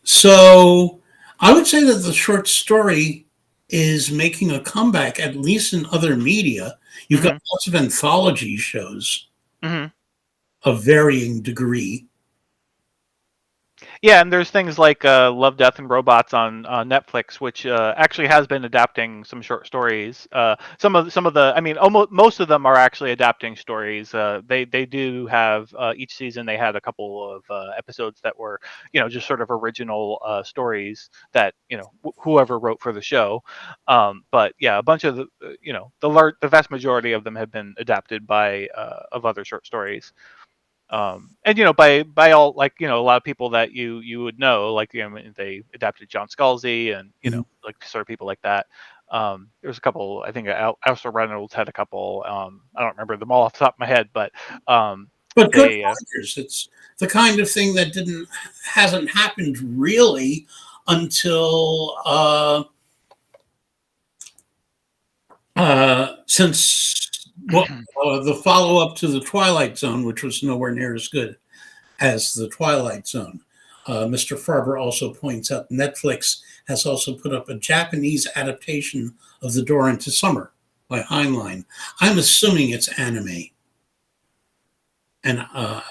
So I would say that the short story is making a comeback, at least in other media. You've got lots of anthology shows of varying degree. Yeah, and there's things like Love, Death, and Robots on Netflix, which actually has been adapting some short stories. Some of the, I mean, almost most of them are actually adapting stories. They do have each season they had a couple of episodes that were just sort of original stories that whoever wrote for the show. But yeah, a bunch of the vast majority of them have been adapted by of other short stories. And by all, like a lot of people that you would know, like they adapted John Scalzi and Mhm. like sort of people like that. There was a couple, I think Alistair Reynolds had a couple. I don't remember them all off the top of my head, but But good they writers. It's the kind of thing that hasn't happened really until since the follow up to the Twilight Zone, which was nowhere near as good as the Twilight Zone. Mr. Farber also points out Netflix has also put up a Japanese adaptation of The Door into Summer by Heinlein. I'm assuming it's anime, and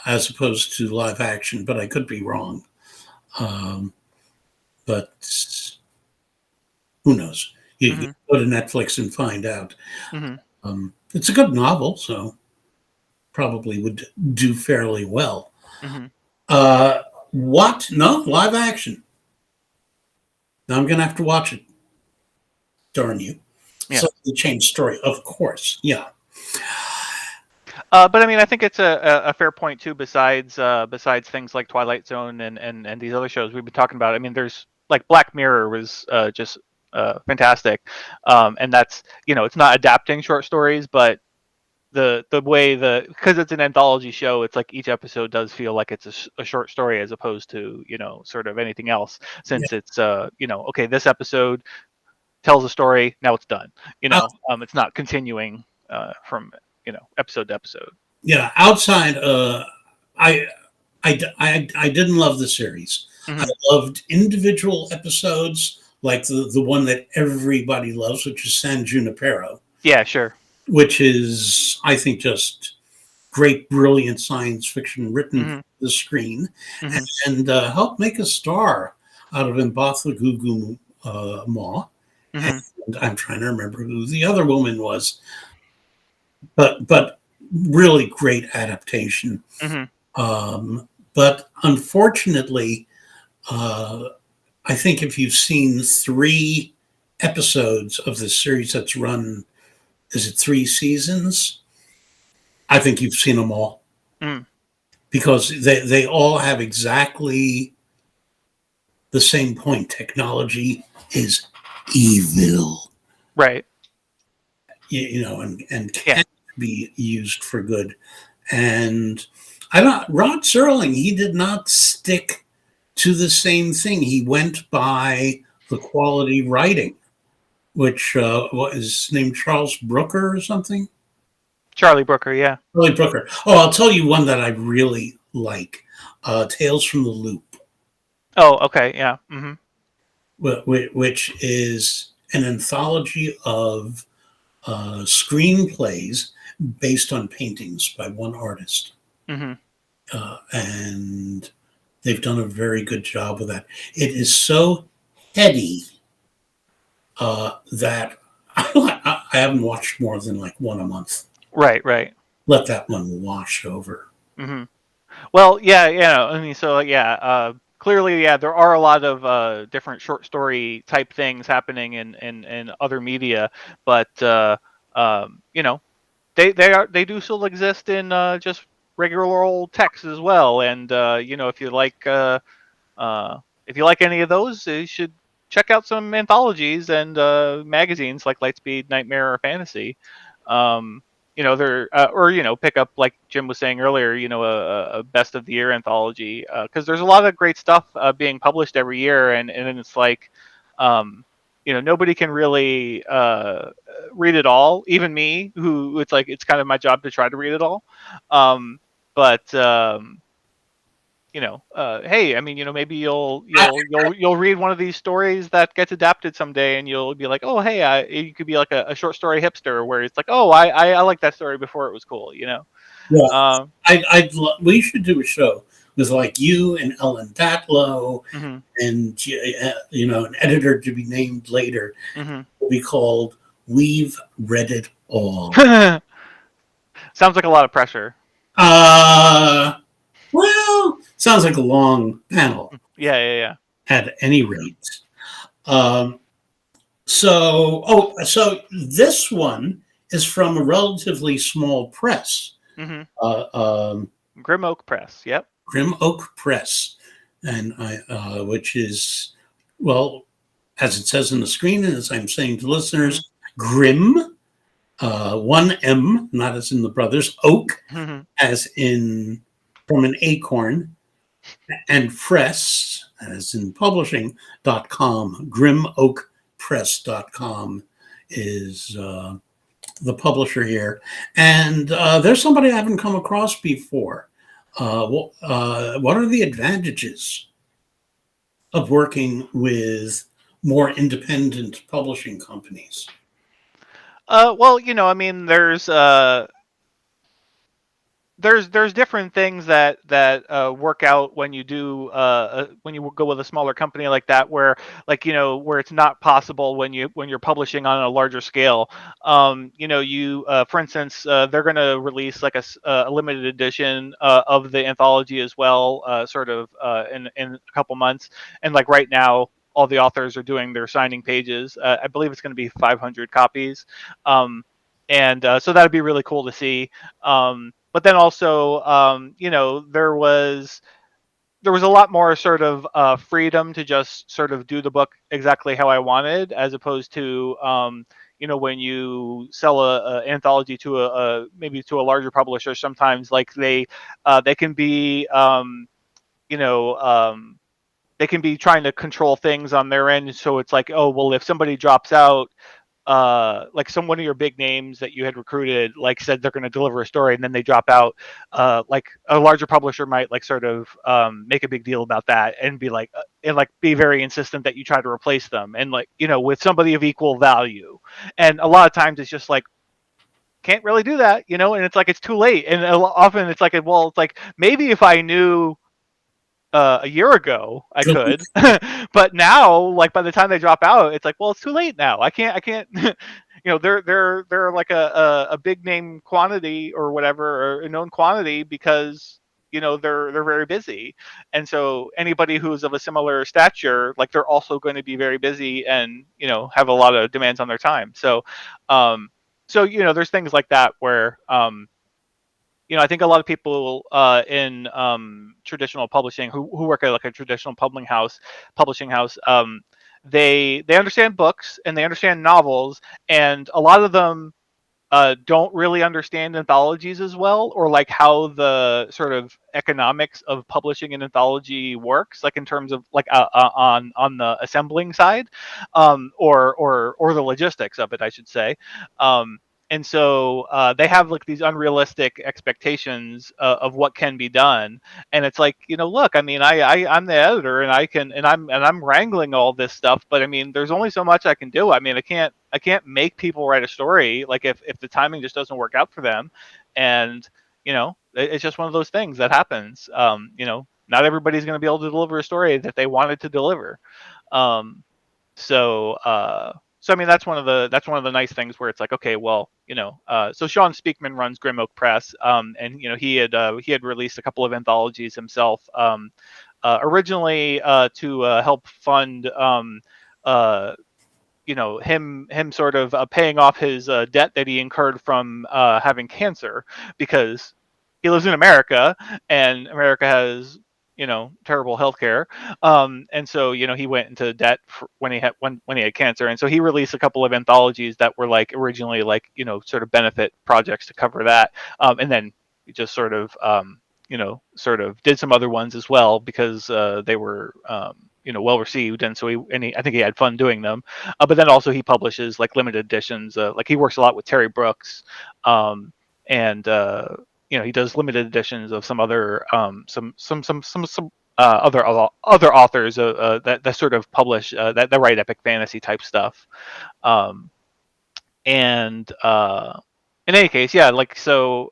as opposed to live action, but I could be wrong. But who knows? You Mhm. go to Netflix and find out. Mhm. It's a good novel, so probably would do fairly well. Mhm. What? No, live action. Now I'm going to have to watch it. Darn you. Yeah. So the change story, of course. Yeah. But I mean, I think it's a fair point too. Besides things like Twilight Zone and these other shows we've been talking about. I mean, there's like Black Mirror was just fantastic, and that's it's not adapting short stories, but the way because it's an anthology show, it's like each episode does feel like it's a short story as opposed to sort of anything else. Yeah. Since it's okay, this episode tells a story, now it's done. It's not continuing from episode to episode. Yeah. Outside, I, I didn't love the series. I Hmm. loved individual episodes, like the one that everybody loves, which is San Junipero, Yeah, sure. which is, I think, just great, brilliant science fiction written for Hmm. the screen, Hmm. and helped make a star out of Mbatha Gugu Ma. Hmm. And I'm trying to remember who the other woman was, but really great adaptation. Hmm. But unfortunately, uh, I think if you've seen 3 episodes of the series that's run, is it 3 seasons? I think you've seen them all Mm. because they all have exactly the same point. Technology is evil, Right. and Yeah. can be used for good. And I don't. Rod Serling, he did not stick to the same thing. He went by the quality writing, which what is his name, Charles Brooker or something? Charlie Brooker. Yeah. Charlie Brooker. Oh, I'll tell you one that I really like, Tales from the Loop, Oh, okay. Yeah. Hmm. which is an anthology of screenplays based on paintings by one artist. Hmm. And they've done a very good job with that. It is so heady that I haven't watched more than like one a month. Right. Right. Let that one wash over. Hmm. Well, yeah. Yeah. I mean, so yeah. Clearly, yeah, there are a lot of different short story type things happening in other media, but they do still exist in just regular old text as well. And if you like any of those, you should check out some anthologies and magazines like Lightspeed, Nightmare, or Fantasy. They're or pick up, like Jim was saying earlier, a best of the year anthology, because there's a lot of great stuff being published every year, and it's like nobody can really read it all, even me, who it's like it's kind of my job to try to read it all. But hey, I mean, maybe you'll read one of these stories that gets adapted someday, and you'll be like, oh, hey, you could be like a short story hipster, where it's like, oh, I like that story before it was cool. Yeah, Um, we should do a show with like you and Ellen Datlow Mm-hmm. and an editor to be named later, Mm-hmm. will be called "We've Read It All." Sounds like a lot of pressure. Well, sounds like a long panel Yeah. at any rate. Um, so this one is from a relatively small press, Mm-hmm. um, Grim Oak Press. Yep. Grim Oak Press, and which is, well, as it says on the screen, and as I'm saying to listeners, Grim, one M, not as in the brothers, Oak, Mm-hmm. as in from an acorn, and Press, as in publishing.com, grimoakpress.com is the publisher here. And there's somebody I haven't come across before. What are the advantages of working with more independent publishing companies? Well, I mean, there's different things that work out when you do when you go with a smaller company like that, where where it's not possible when you're publishing on a larger scale. You for instance, they're going to release like a limited edition of the anthology as well, sort of in a couple months, and like right now all the authors are doing their signing pages. I believe it's going to be 500 copies, and so that'd be really cool to see. But then also, there was a lot more sort of freedom to just sort of do the book exactly how I wanted, as opposed to when you sell a anthology to maybe to a larger publisher. Sometimes like they can be you know they can be trying to control things on their end. So it's like, oh well, if somebody drops out, like one of your big names that you had recruited like said they're going to deliver a story and then they drop out, like a larger publisher might like sort of make a big deal about that and be like be very insistent that you try to replace them, and like with somebody of equal value. And a lot of times it's just like, can't really do that, and it's like it's too late. And often it's like, well, it's like maybe if I knew a year ago I could, but now like by the time they drop out it's like, well, it's too late now. I can't they're like a big name quantity or whatever, or a known quantity, because they're very busy. And so anybody who's of a similar stature, like they're also going to be very busy and have a lot of demands on their time. So there's things like that where I think a lot of people in traditional publishing who work at like a traditional publishing house, they understand books and they understand novels, and a lot of them don't really understand anthologies as well, or like how the sort of economics of publishing an anthology works, like in terms of like on the assembling side, or the logistics of it, I should say. And so they have like these unrealistic expectations of what can be done. And it's like, look, I mean, I'm the editor and I'm wrangling all this stuff, but I mean, there's only so much I can do. I mean, I can't make people write a story like if the timing just doesn't work out for them. And it's just one of those things that happens. Not everybody's going to be able to deliver a story that they wanted to deliver. So I mean, that's one of the nice things where it's like, okay, well, so Sean Speakman runs Grim Oak Press, and he had released a couple of anthologies himself, originally to help fund him sort of paying off his debt that he incurred from having cancer, because he lives in America and America has terrible healthcare, and so he went into debt when he had cancer. And so he released a couple of anthologies that were like originally like sort of benefit projects to cover that, and then he just sort of did some other ones as well because they were well received, and so I think he had fun doing them. But then also he publishes like limited editions, like he works a lot with Terry Brooks, and he does limited editions of some other other authors that sort of publish that write epic fantasy type stuff. And in any case, yeah, like so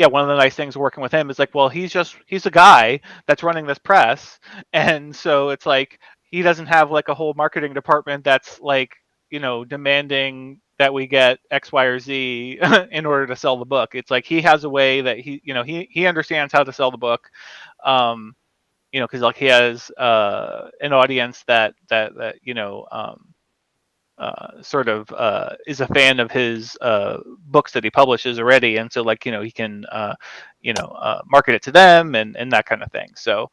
one of the nice things working with him is like, well, he's a guy that's running this press, and so it's like he doesn't have like a whole marketing department that's like, demanding that we get X, Y, or Z in order to sell the book. It's like he has a way that he understands how to sell the book. Because like he has an audience that sort of is a fan of his books that he publishes already, and so like he can market it to them and that kind of thing. So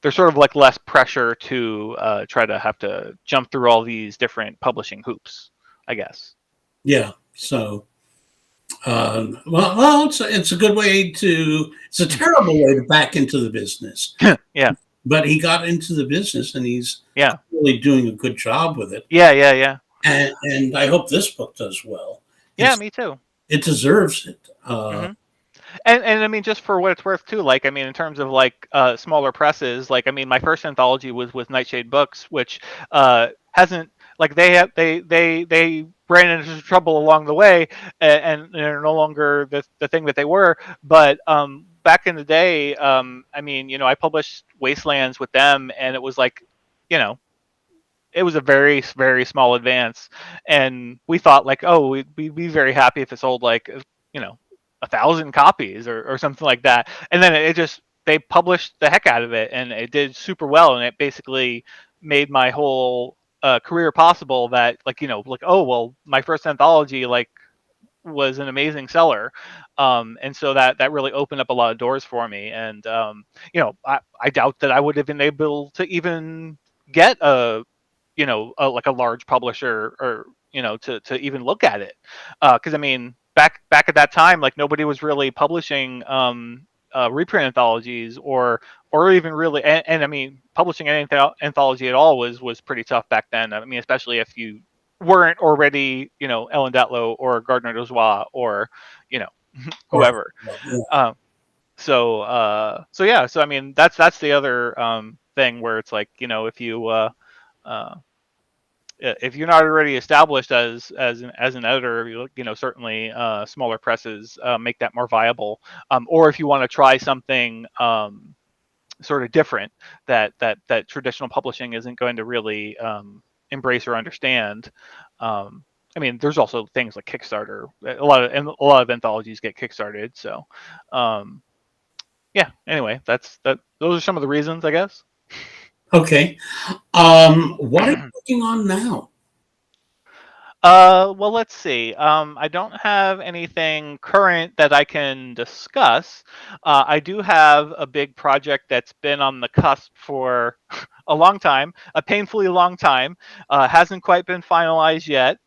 there's sort of like less pressure to try to have to jump through all these different publishing hoops, I guess. Yeah. So, well, it's a good way to. It's a terrible way to back into the business. Yeah. But he got into the business, and he's really doing a good job with it. Yeah. And I hope this book does well. Yeah, me too. It deserves it. Mm-hmm. And I mean, just for what it's worth too, like, I mean, in terms of like smaller presses, like, I mean, my first anthology was with Nightshade Books, which hasn't, like, they ran into trouble along the way, and they're no longer the thing that they were. But back in the day, I mean, I published Wastelands with them, and it was like, it was a very, very small advance, and we thought like, oh, we'd be very happy if it sold like, 1,000 copies or something like that. And then they published the heck out of it, and it did super well, and it basically made my whole career possible. That like, like, oh well, my first anthology like was an amazing seller, and so that really opened up a lot of doors for me. And I doubt that I would have been able to even get like a large publisher or to even look at it, because I mean back at that time, like, nobody was really publishing reprint anthologies or even really, and I mean, publishing an anthology at all was pretty tough back then. I mean, especially if you weren't already Ellen Datlow or Gardner Dozois or whoever. So I mean, that's the other thing where it's like, if you're not already established as an editor, certainly smaller presses make that more viable. Or if you want to try something sort of different that traditional publishing isn't going to really embrace or understand. I mean, there's also things like Kickstarter. A lot of anthologies get kickstarted. So, yeah. Anyway, those are some of the reasons, I guess. Okay. What are you working on now? Well, let's see. I don't have anything current that I can discuss. I do have a big project that's been on the cusp for a long time, a painfully long time. Hasn't quite been finalized yet.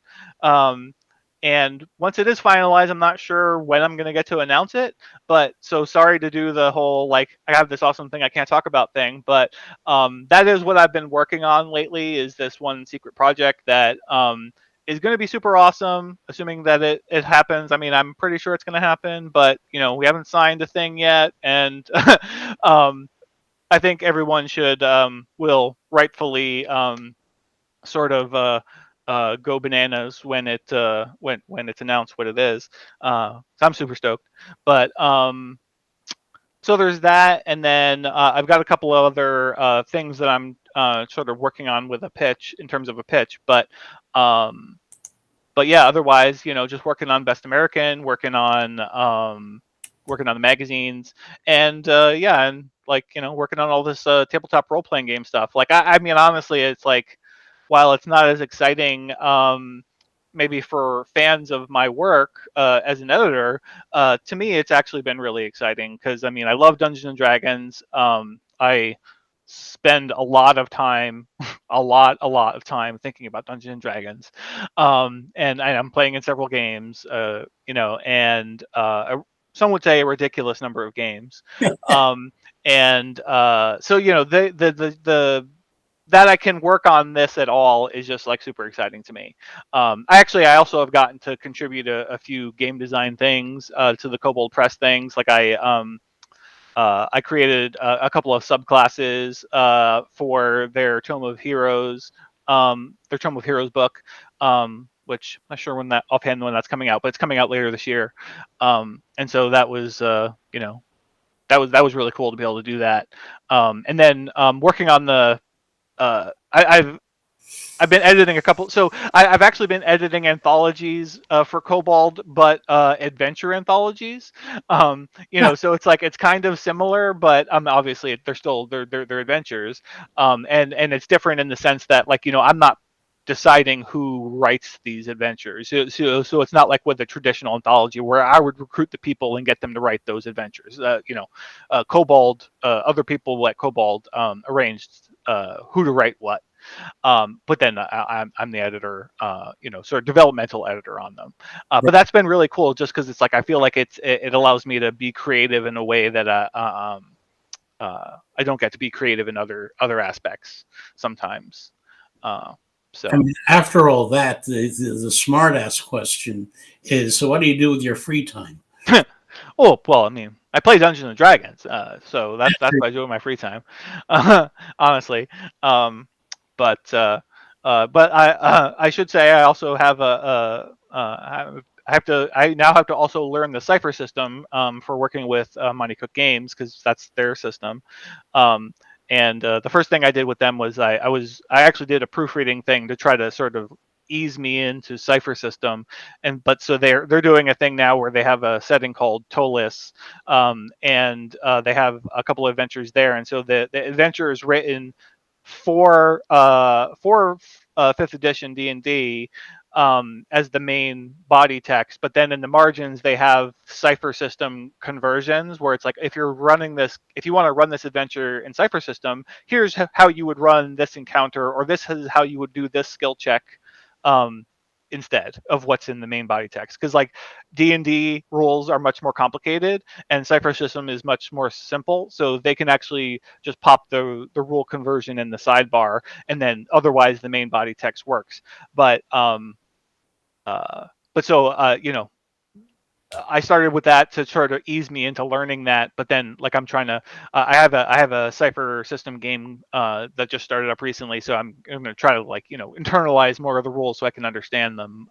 And once it is finalized, I'm not sure when I'm going to get to announce it. But so sorry to do the whole, like, I have this awesome thing I can't talk about thing. But that is what I've been working on lately, is this one secret project that is going to be super awesome, assuming that it happens. I mean, I'm pretty sure it's going to happen, but we haven't signed a thing yet. And I think everyone will rightfully sort of go bananas when it's announced what it is. So I'm super stoked. But so there's that, and then I've got a couple of other things that I'm sort of working on with a pitch, in terms of a pitch. But yeah, otherwise, just working on Best American, working on the magazines, and and like, working on all this tabletop role playing game stuff. Like, I mean, honestly, it's like, while it's not as exciting, maybe for fans of my work as an editor, to me, it's actually been really exciting, because I mean, I love Dungeons and Dragons. I spend a lot of time thinking about Dungeons and Dragons, and I'm playing in several games, and some would say a ridiculous number of games. And so the that I can work on this at all is just like super exciting to me. I also have gotten to contribute a few game design things to the Kobold Press things. Like, I created a couple of subclasses for their Tome of Heroes book. which I'm not sure when that's coming out, but it's coming out later this year. And so that was that was really cool to be able to do that. And then working on the I've been editing a couple. So I've actually been editing anthologies for Kobold, but adventure anthologies. So it's kind of similar, but obviously they're still they're adventures. And it's different in the sense that I'm not deciding who writes these adventures. So it's not like with a traditional anthology where I would recruit the people and get them to write those adventures. Kobold, other people at Kobold arranged who to write what. But then I'm the editor, sort of developmental editor on them. But that's been really cool, just because it's like I feel like it allows me to be creative in a way that I don't get to be creative in other aspects sometimes. So And after all that, the smart ass question is: so what do you do with your free time? Oh well, I mean, I play Dungeons and Dragons, so that's what I do in my free time, honestly. But I should say I also have I now have to also learn the cipher system for working with Monte Games, because that's their system. And the first thing I did with them was I actually did a proofreading thing to try to sort of ease me into cipher system. But so they're doing a thing now where they have a setting called Tolis, and they have a couple of adventures there. And so the adventure is written for fifth edition D&D as the main body text, but then in the margins they have cipher system conversions where it's like, if you want to run this adventure in cipher system, here's how you would run this encounter, or this is how you would do this skill check instead of what's in the main body text. Because like D&D rules are much more complicated and cipher system is much more simple, so they can actually just pop the rule conversion in the sidebar, and then otherwise the main body text works. But I started with that to sort of ease me into learning that, but then like I'm trying to I have a cipher system game that just started up recently, so I'm going to try to internalize more of the rules so I can understand them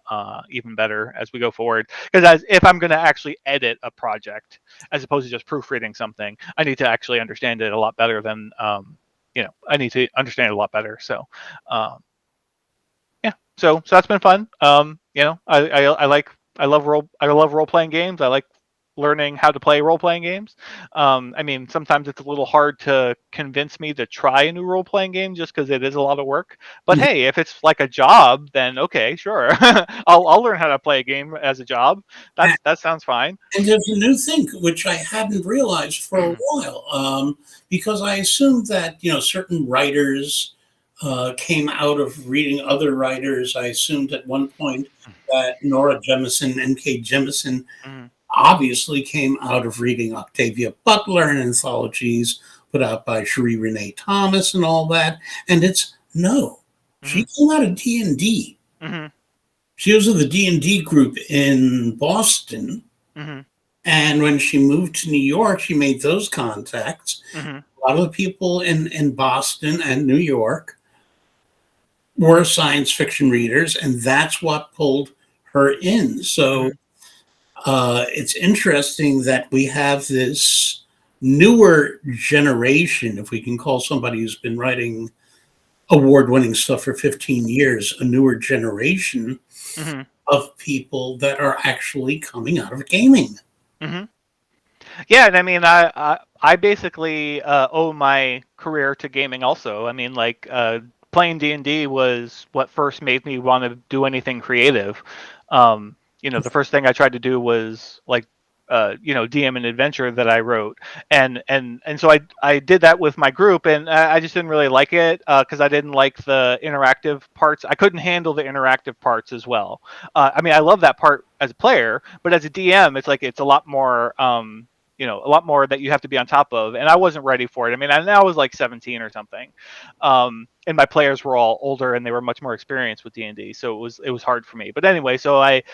even better as we go forward. Because if I'm going to actually edit a project as opposed to just proofreading something, I need to actually understand it a lot better than I need to understand it a lot better. So yeah, so that's been fun. I love role playing games. I like learning how to play role playing games. I mean, sometimes it's a little hard to convince me to try a new role playing game just because it is a lot of work. But hey, if it's like a job, then okay, sure, I'll learn how to play a game as a job. That sounds fine. And there's a new thing which I hadn't realized for a while, because I assumed that certain writers came out of reading other writers. I assumed at one point that Nora Jemisin, N.K. Jemisin, obviously came out of reading Octavia Butler and anthologies put out by Cherie Renee Thomas and all that. And she came out of D&D. She was in the D&D group in Boston. And when she moved to New York, she made those contacts. A lot of the people in Boston and New York were science fiction readers, and that's what pulled her in. So it's interesting that we have this newer generation, if we can call somebody who's been writing award-winning stuff for 15 years, a newer generation of people that are actually coming out of gaming. Yeah, and I mean, I basically owe my career to gaming also. I mean, like playing D&D was what first made me want to do anything creative. The first thing I tried to do was like DM an adventure that I wrote, and so I did that with my group, and I just didn't really like it because I didn't like the interactive parts. I couldn't handle the interactive parts as well. I mean, I love that part as a player, but as a DM, it's a lot more. A lot more that you have to be on top of, and I wasn't ready for it. I mean, I was like 17 or something, and my players were all older and they were much more experienced with D&D, so it was hard for me. But anyway, so I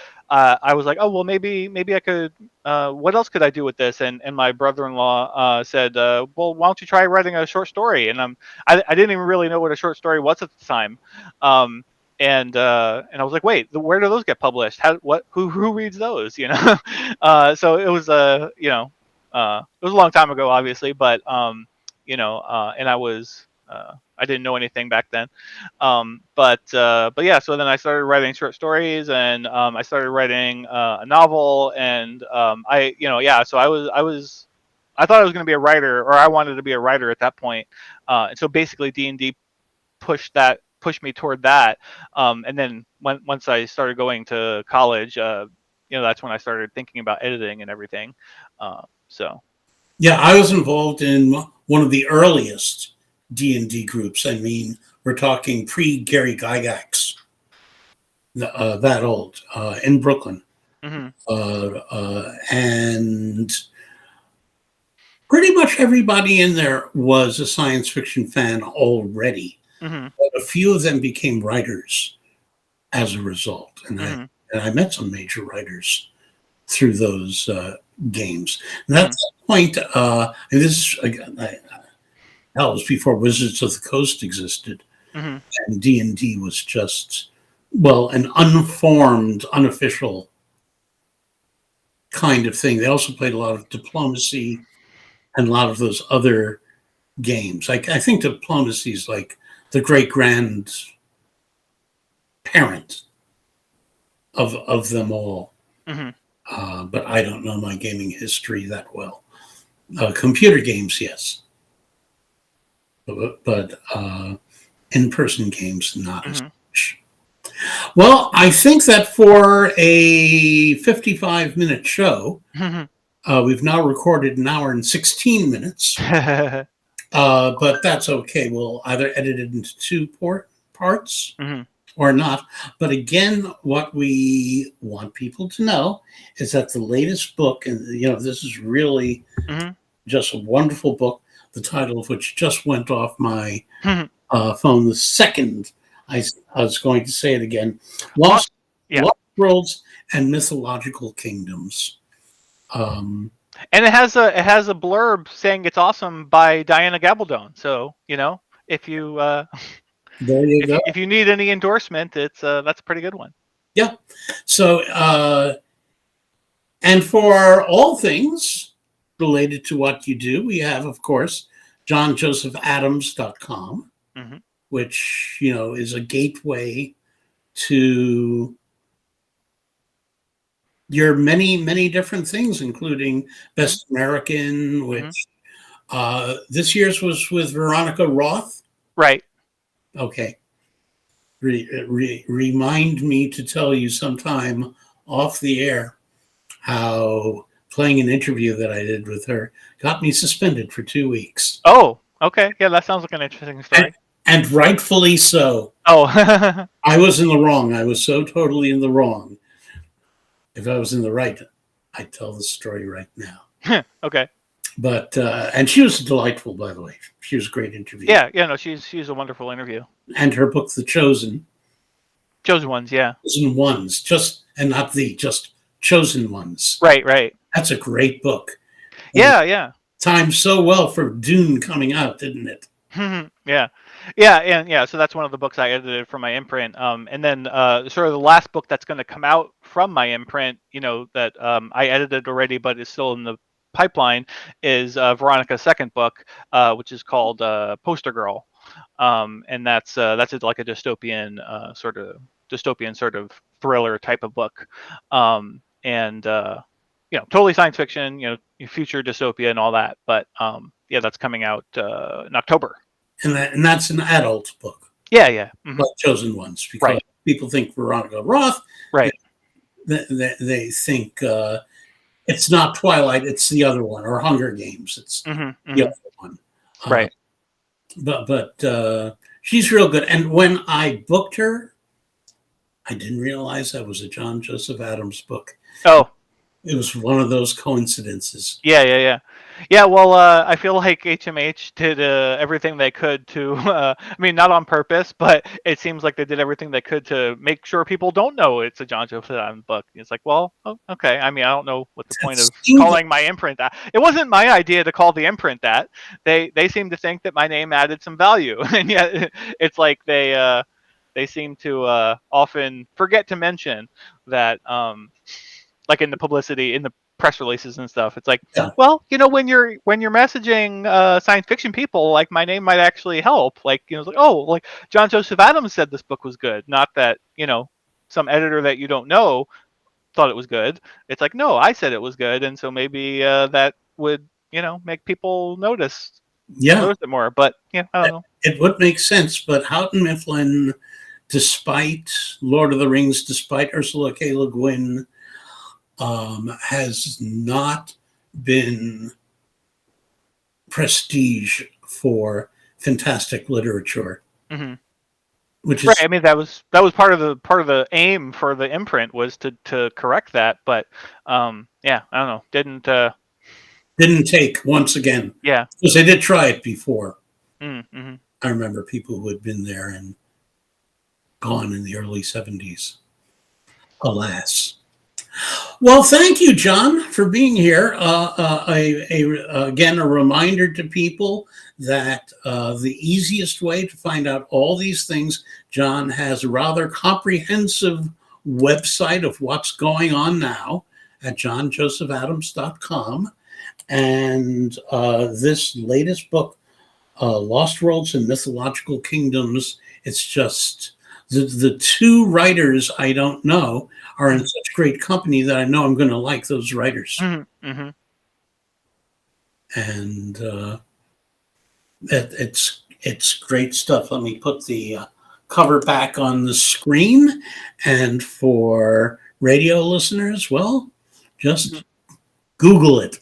was like, oh well, maybe I could. What else could I do with this? And my brother-in-law said, well, why don't you try writing a short story? And I didn't even really know what a short story was at the time. I was like, wait, where do those get published? Who reads those? So it was it was a long time ago, obviously, but and I didn't know anything back then. But yeah, so then I started writing short stories, and I started writing a novel, and so I thought I was going to be a writer, or I wanted to be a writer at that point. And so basically D&D pushed me toward that. And then once I started going to college, that's when I started thinking about editing and everything. So. Yeah, I was involved in one of the earliest D&D groups. I mean, we're talking pre-Gary Gygax, that old, in Brooklyn. Mm-hmm. And pretty much everybody in there was a science fiction fan already. Mm-hmm. But a few of them became writers as a result. And I met some major writers through those games. And at that point, and this again, that was before Wizards of the Coast existed, and D&D was just, well, an unformed, unofficial kind of thing. They also played a lot of diplomacy and a lot of those other games. I think diplomacy is like the great grand parent of them all. But I don't know my gaming history that well. Computer games, yes. But in-person games, not as much. Well, I think that for a 55-minute show, we've now recorded an hour and 16 minutes. But that's okay. We'll either edit it into two parts or not. But again, what we want people to know is that the latest book, and this is really just a wonderful book, the title of which just went off my phone the second I was going to say it again. Lost Worlds and Mythological Kingdoms. And it has a blurb saying it's awesome by Diana Gabaldon. So if you there you go. If you need any endorsement, that's a pretty good one. Yeah. So and for all things related to what you do, we have, of course, johnjosephadams.com, which is a gateway to your many different things, including Best American, which this year's was with Veronica Roth. Right. Okay. Remind me to tell you sometime off the air how playing an interview that I did with her got me suspended for 2 weeks. Oh, okay. Yeah, that sounds like an interesting story. And rightfully so. Oh. I was in the wrong. I was so totally in the wrong. If I was in the right, I'd tell the story right now. Okay. But and she was delightful, by the way. She was a great interview. Yeah, no, she's a wonderful interview. And her book, The Chosen. Chosen Ones, yeah. Chosen Ones, just Chosen Ones. Right. That's a great book. Yeah. Timed so well for Dune coming out, didn't it? Yeah. So that's one of the books I edited for my imprint. And then sort of the last book that's going to come out from my imprint, that I edited already, but is still in the pipeline, is Veronica's second book, which is called Poster Girl. And that's like a dystopian sort of thriller type of book. Totally science fiction, future dystopia and all that. But that's coming out in October. And that's an adult book. Yeah. Like Chosen Ones, because people think Veronica Roth. Right. They think it's not Twilight, it's the other one, or Hunger Games. It's the other one. Right. But she's real good. And when I booked her, I didn't realize that was a John Joseph Adams book. Oh. It was one of those coincidences. Yeah. Well, I feel like HMH did everything they could to, not on purpose, but it seems like they did everything they could to make sure people don't know it's a John Joseph Adams book. It's like, well, okay. I don't know what the point of calling my imprint that. It wasn't my idea to call the imprint that. They seem to think that my name added some value, and yet it's like they they seem to often forget to mention that, like in the publicity, in the press releases and stuff. It's like, Yeah. well, when you're messaging science fiction people, like my name might actually help. Like, it's like, oh, like John Joseph Adams said this book was good, not that some editor that you don't know thought it was good. It's like, no, I said it was good, and so maybe that would make people notice it more. But I don't know. It would make sense, but Houghton Mifflin, despite Lord of the Rings, despite Ursula K. Le Guin, has not been prestige for fantastic literature, which is right. I mean, that was part of the aim for the imprint, was to correct that. But yeah, I don't know. didn't take once again. Yeah. Because they did try it before. Mm-hmm. I remember people who had been there and gone in the early 70s. Alas. Well, thank you, John, for being here. Again, a reminder to people that the easiest way to find out all these things, John has a rather comprehensive website of what's going on now at johnjosephadams.com. And this latest book, Lost Worlds and Mythological Kingdoms, it's just the two writers I don't know are in such great company that I know I'm going to like those writers. Mm-hmm. And it's great stuff. Let me put the cover back on the screen. And for radio listeners, well, just Google it.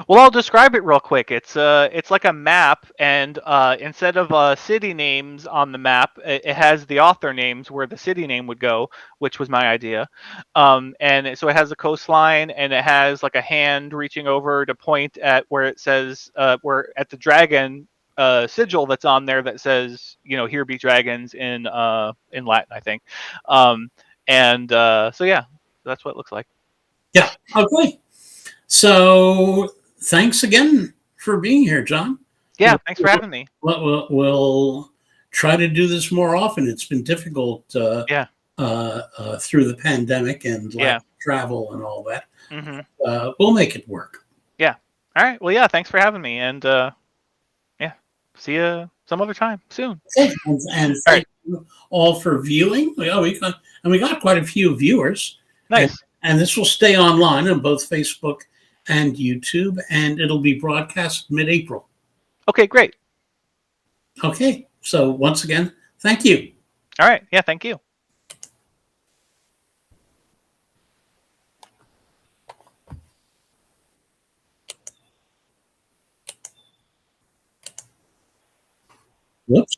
Well, I'll describe it real quick. It's like a map, and instead of city names on the map, it has the author names where the city name would go, which was my idea. And so it has a coastline, and it has like a hand reaching over to point at where it says where at the dragon sigil that's on there that says here be dragons in Latin, I think. So yeah, that's what it looks like. Yeah. Okay. So thanks again for being here, John. Yeah, thanks for having me. We'll try to do this more often. It's been difficult through the pandemic and travel and all that. Mm-hmm. We'll make it work. Yeah. All right. Well, yeah, thanks for having me. And yeah, see you some other time soon. Okay. And thank you all for viewing. We got quite a few viewers. Nice. And this will stay online on both Facebook and YouTube, and it'll be broadcast mid-April. Okay, great. Okay, so once again, thank you. All right, yeah, thank you. Whoops.